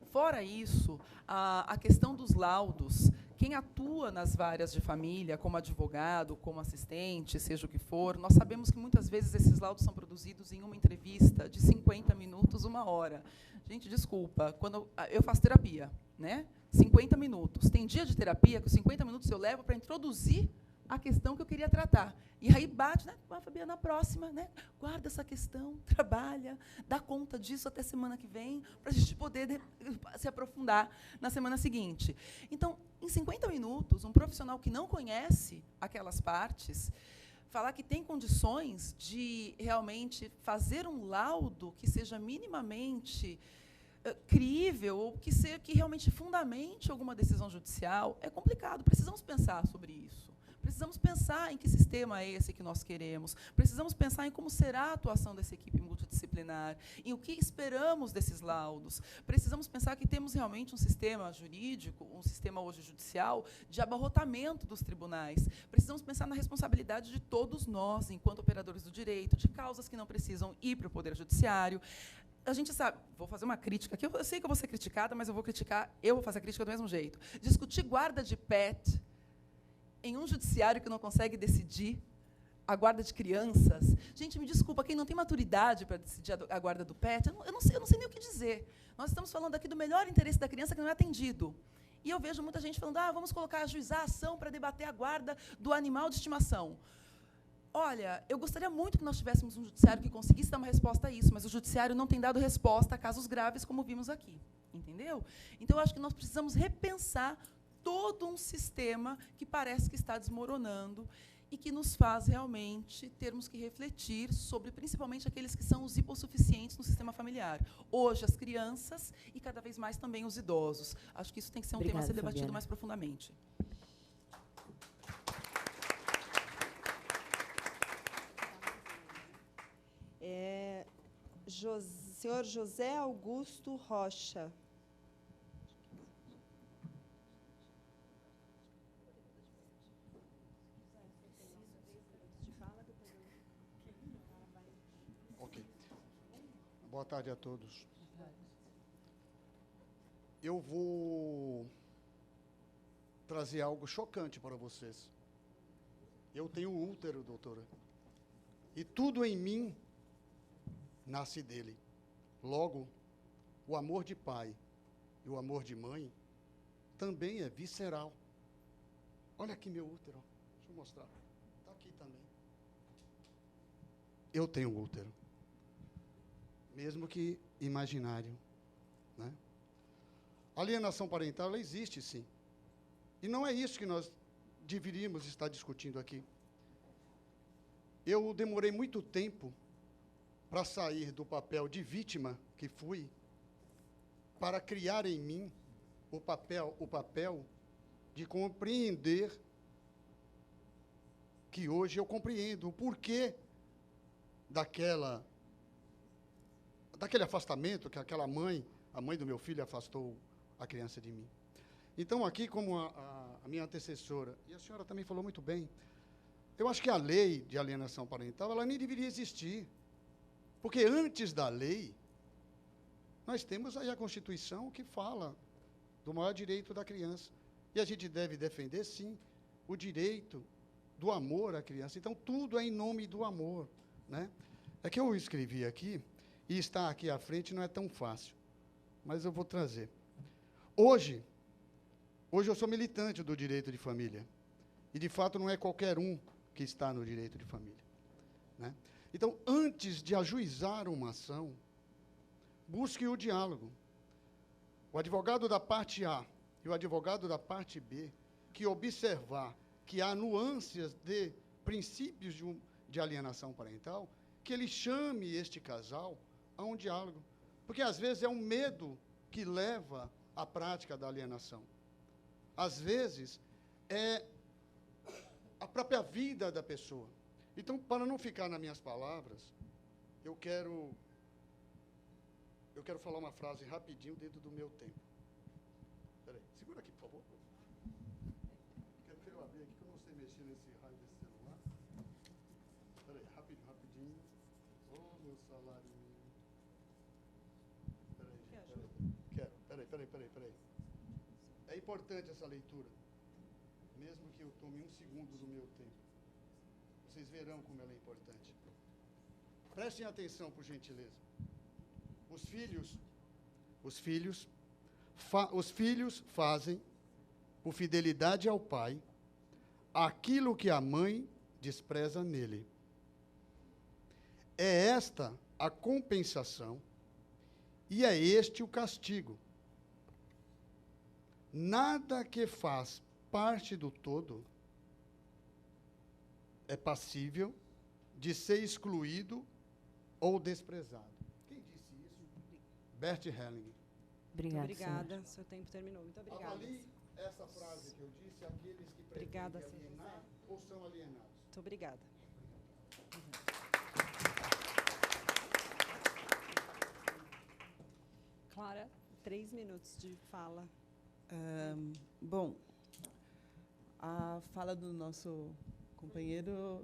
Speaker 1: Fora isso, a questão dos laudos, quem atua nas varas de família, como advogado, como assistente, seja o que for, nós sabemos que muitas vezes esses laudos são produzidos em uma entrevista de 50 minutos, 1 hora. Gente, desculpa, quando eu faço terapia, né? 50 minutos. Tem dia de terapia que os 50 minutos eu levo para introduzir a questão que eu queria tratar. E aí bate, né? Fabiana, na próxima, né? Guarda essa questão, trabalha, dá conta disso até semana que vem, para a gente poder se aprofundar na semana seguinte. Então, em 50 minutos, um profissional que não conhece aquelas partes, falar que tem condições de realmente fazer um laudo que seja minimamente crível, ou que realmente fundamente alguma decisão judicial, é complicado. Precisamos pensar sobre isso. Precisamos pensar em que sistema é esse que nós queremos. Precisamos pensar em como será a atuação dessa equipe multidisciplinar, em o que esperamos desses laudos. Precisamos pensar que temos realmente um sistema jurídico, um sistema hoje judicial, de abarrotamento dos tribunais. Precisamos pensar na responsabilidade de todos nós, enquanto operadores do direito, de causas que não precisam ir para o Poder Judiciário. A gente sabe, vou fazer uma crítica aqui, eu sei que eu vou ser criticada, mas eu vou fazer a crítica do mesmo jeito. Discutir guarda de pet em um judiciário que não consegue decidir a guarda de crianças. Gente, me desculpa, quem não tem maturidade para decidir a guarda do pet, eu não sei nem o que dizer. Nós estamos falando aqui do melhor interesse da criança que não é atendido. E eu vejo muita gente falando, vamos colocar ajuizar a ação para debater a guarda do animal de estimação. Olha, eu gostaria muito que nós tivéssemos um judiciário que conseguisse dar uma resposta a isso, mas o judiciário não tem dado resposta a casos graves, como vimos aqui. Entendeu? Então, eu acho que nós precisamos repensar todo um sistema que parece que está desmoronando e que nos faz realmente termos que refletir sobre, principalmente, aqueles que são os hipossuficientes no sistema familiar. Hoje, as crianças e, cada vez mais, também os idosos. Acho que isso tem que ser um tema a ser debatido
Speaker 2: Fabiana.
Speaker 1: mais profundamente.
Speaker 5: Senhor José Augusto Rocha.
Speaker 9: Ok. Boa tarde a todos. Eu vou trazer algo chocante para vocês. Eu tenho um útero, doutora. E tudo em mim nasce dele. Logo, o amor de pai e o amor de mãe também é visceral. Olha aqui meu útero. Deixa eu mostrar. Está aqui também. Eu tenho um útero. Mesmo que imaginário. Né? A alienação parental, ela existe, sim. E não é isso que nós deveríamos estar discutindo aqui. Eu demorei muito tempo para sair do papel de vítima que fui, para criar em mim o papel de compreender que hoje eu compreendo o porquê daquele afastamento que aquela mãe, a mãe do meu filho, afastou a criança de mim. Então, aqui, como a minha antecessora, e a senhora também falou muito bem, eu acho que a lei de alienação parental, ela nem deveria existir. Porque antes da lei, nós temos aí a Constituição que fala do maior direito da criança. E a gente deve defender, sim, o direito do amor à criança. Então, tudo é em nome do amor, né? É que eu escrevi aqui, e está aqui à frente não é tão fácil, mas eu vou trazer. Hoje eu sou militante do direito de família. E, de fato, não é qualquer um que está no direito de família, né? Então, antes de ajuizar uma ação, busque o diálogo. O advogado da parte A e o advogado da parte B, que observar que há nuances de princípios de alienação parental, que ele chame este casal a um diálogo. Porque, às vezes, é um medo que leva à prática da alienação. Às vezes, é a própria vida da pessoa. Então, para não ficar nas minhas palavras, eu quero falar uma frase rapidinho dentro do meu tempo. Espera aí, segura aqui, por favor. Quero abrir aqui, que eu não sei mexer nesse raio desse celular. Espera aí, rapidinho. Oh, meu salário mínimo. Espera aí. É importante essa leitura, mesmo que eu tome 1 segundo do meu tempo. Vocês verão como ela é importante. Prestem atenção, por gentileza. Os filhos fazem, por fidelidade ao pai, aquilo que a mãe despreza nele. É esta a compensação e é este o castigo. Nada que faz parte do todo é passível de ser excluído ou desprezado. Quem disse isso? Bert Helling.
Speaker 2: Obrigada.
Speaker 5: Obrigada. Seu tempo terminou. Muito obrigada.
Speaker 9: Avalie essa frase que eu disse, aqueles que
Speaker 5: Obrigada,
Speaker 9: pretendem alienar ou são alienados.
Speaker 5: Muito obrigada. Clara, 3 minutos de fala.
Speaker 3: Bom, a fala do nosso companheiro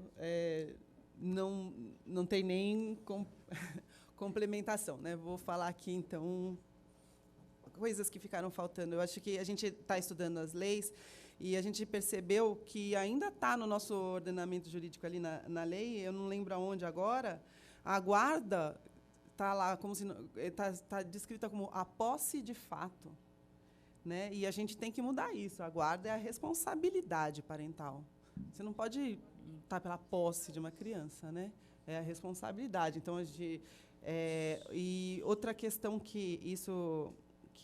Speaker 3: não tem nem complementação, né? Vou falar aqui, então, coisas que ficaram faltando. Eu acho que a gente está estudando as leis e a gente percebeu que ainda está no nosso ordenamento jurídico ali na lei, eu não lembro aonde agora, a guarda está lá como se está descrita como a posse de fato, né? E a gente tem que mudar isso. A guarda é a responsabilidade parental. Você não pode estar pela posse de uma criança, né? É a responsabilidade. Então, e outra questão que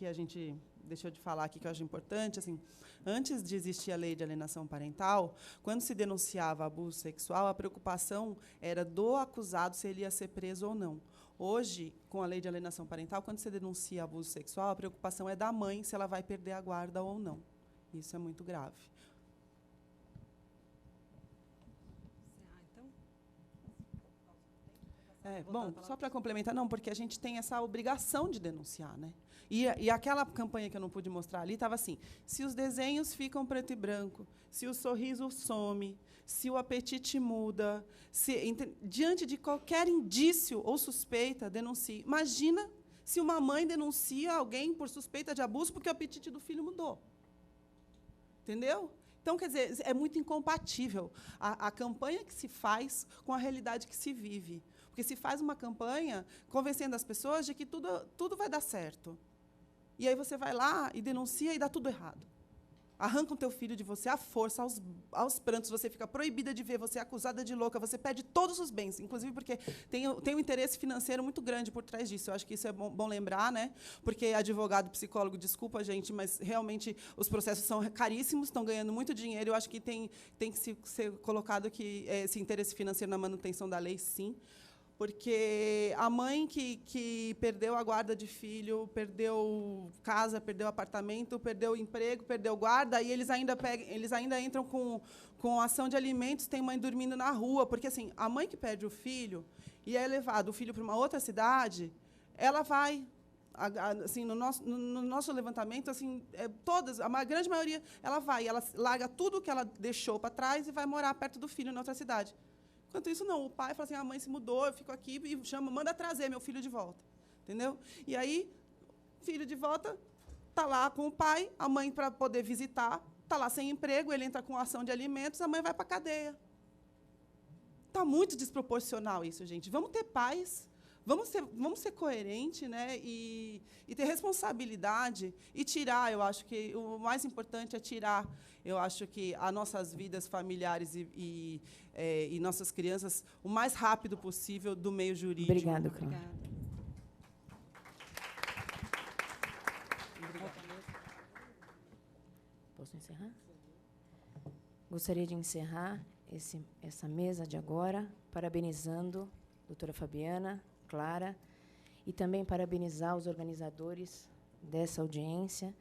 Speaker 3: a gente deixou de falar aqui, que eu acho importante, assim, antes de existir a lei de alienação parental, quando se denunciava abuso sexual, a preocupação era do acusado se ele ia ser preso ou não. Hoje, com a lei de alienação parental, quando você denuncia abuso sexual, a preocupação é da mãe se ela vai perder a guarda ou não. Isso é muito grave. Bom, só para complementar, não, porque a gente tem essa obrigação de denunciar, né? E aquela campanha que eu não pude mostrar ali estava assim: se os desenhos ficam preto e branco, se o sorriso some, se o apetite muda, diante de qualquer indício ou suspeita, denuncie. Imagina se uma mãe denuncia alguém por suspeita de abuso porque o apetite do filho mudou. Entendeu? Então, quer dizer, é muito incompatível a campanha que se faz com a realidade que se vive. Porque se faz uma campanha convencendo as pessoas de que tudo vai dar certo. E aí você vai lá e denuncia e dá tudo errado. Arrancam teu filho de você à força, aos prantos, você fica proibida de ver, você é acusada de louca, você perde todos os bens, inclusive porque tem um interesse financeiro muito grande por trás disso. Eu acho que isso é bom lembrar, né? Porque advogado, psicólogo, desculpa, gente, mas realmente os processos são caríssimos, estão ganhando muito dinheiro. Eu acho que tem que ser colocado que esse interesse financeiro na manutenção da lei, sim. Porque a mãe que perdeu a guarda de filho, perdeu casa, perdeu apartamento, perdeu emprego, perdeu guarda, e eles ainda entram com ação de alimentos, tem mãe dormindo na rua. Porque assim, a mãe que perde o filho e é levado o filho para uma outra cidade, ela vai... Assim, no nosso levantamento, assim, a grande maioria, ela larga tudo que ela deixou para trás e vai morar perto do filho, na outra cidade. Enquanto isso, não. O pai fala assim, a mãe se mudou, eu fico aqui e manda trazer meu filho de volta. Entendeu? E aí, filho de volta, está lá com o pai, a mãe, para poder visitar, está lá sem emprego, ele entra com ação de alimentos, a mãe vai para a cadeia. Está muito desproporcional isso, gente. Vamos ter paz. Vamos ser coerentes, né? E ter responsabilidade e tirar, eu acho que o mais importante é tirar, eu acho que as nossas vidas familiares e nossas crianças o mais rápido possível do meio jurídico.
Speaker 2: Obrigada, Cláudia. Posso encerrar? Gostaria de encerrar essa mesa de agora, parabenizando a doutora Fabiana, Clara, e também parabenizar os organizadores dessa audiência,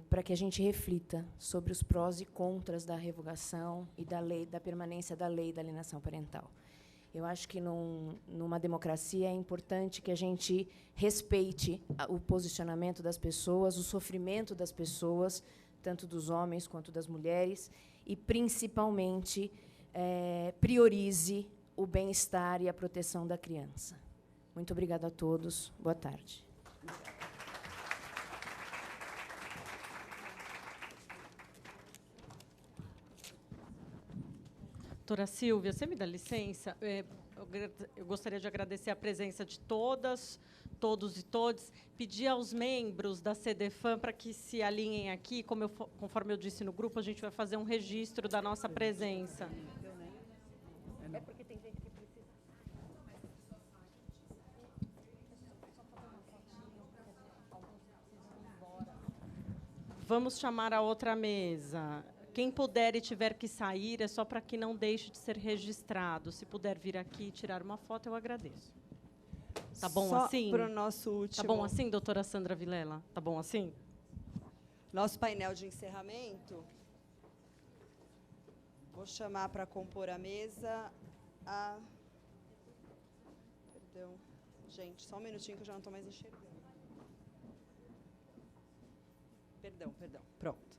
Speaker 2: para que a gente reflita sobre os prós e contras da revogação e da permanência da lei da alienação parental. Eu acho que, numa democracia, é importante que a gente respeite o posicionamento das pessoas, o sofrimento das pessoas, tanto dos homens quanto das mulheres, e, principalmente, priorize o bem-estar e a proteção da criança. Muito obrigada a todos. Boa tarde.
Speaker 4: Doutora Silvia, você me dá licença? Eu gostaria de agradecer a presença de todas, todos e todes, pedir aos membros da CDFAM para que se alinhem aqui. Conforme eu disse no grupo, a gente vai fazer um registro da nossa presença.
Speaker 5: É porque tem gente que precisa.
Speaker 4: Vamos chamar a outra mesa. Quem puder e tiver que sair, é só para que não deixe de ser registrado. Se puder vir aqui e tirar uma foto, eu agradeço. Tá bom
Speaker 5: só
Speaker 4: assim?
Speaker 5: Para o nosso último.
Speaker 4: Tá bom assim, doutora Sandra Vilela? Tá bom assim?
Speaker 5: Nosso painel de encerramento. Vou chamar para compor a mesa a... Perdão. Gente, só um minutinho que eu já não estou mais enxergando. Perdão. Pronto.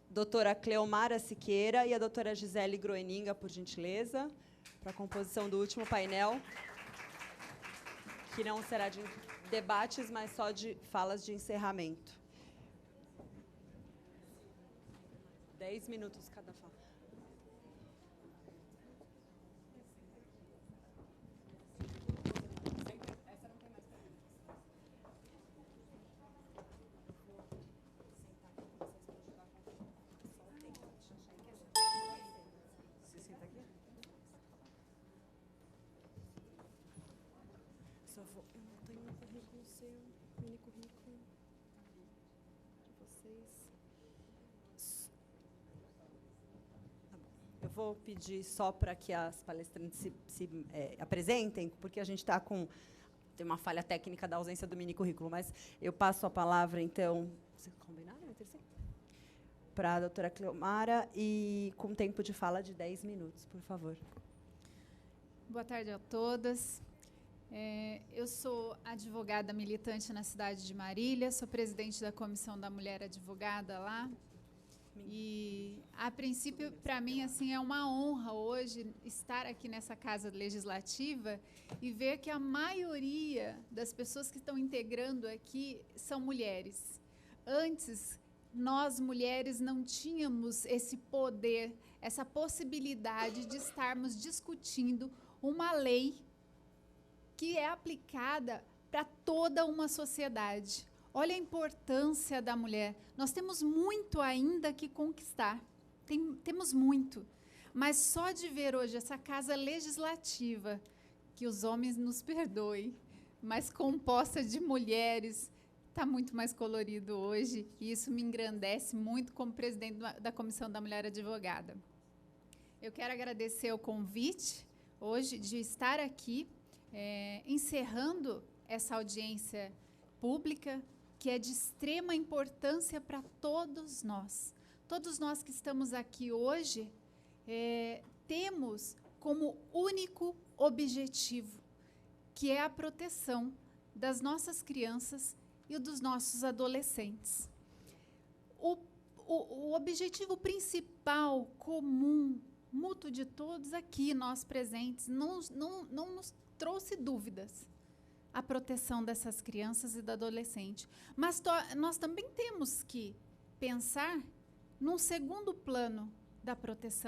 Speaker 5: Doutora Cleomara Siqueira e a doutora Gisele Groeninga, por gentileza, para a composição do último painel, que não será de debates, mas só de falas de encerramento. 10 minutos cada fala. Eu não tenho um currículo seu, mini currículo de vocês. Tá bom. Eu vou pedir só para que as palestrantes se apresentem, porque a gente está com... Tem uma falha técnica da ausência do mini currículo, mas eu passo a palavra, então... Vocês combinaram? Para a doutora Cleomara, e com tempo de fala de 10 minutos, por favor.
Speaker 10: Boa tarde a todas. Eu sou advogada militante na cidade de Marília, sou presidente da Comissão da Mulher Advogada lá. E, a princípio, para mim, assim, é uma honra hoje estar aqui nessa Casa Legislativa e ver que a maioria das pessoas que estão integrando aqui são mulheres. Antes, nós, mulheres, não tínhamos esse poder, essa possibilidade de estarmos discutindo uma lei que é aplicada para toda uma sociedade. Olha a importância da mulher. Nós temos muito ainda que conquistar. Temos muito. Mas só de ver hoje essa Casa Legislativa, que os homens nos perdoem, mas composta de mulheres, está muito mais colorido hoje. E isso me engrandece muito como presidente da Comissão da Mulher Advogada. Eu quero agradecer o convite, hoje de estar aqui, encerrando essa audiência pública, que é de extrema importância para todos nós. Todos nós que estamos aqui hoje temos como único objetivo, que é a proteção das nossas crianças e dos nossos adolescentes. O objetivo principal, comum, mútuo de todos aqui, nós presentes, não nos trouxe dúvidas, a proteção dessas crianças e do adolescente. Mas nós também temos que pensar num segundo plano da proteção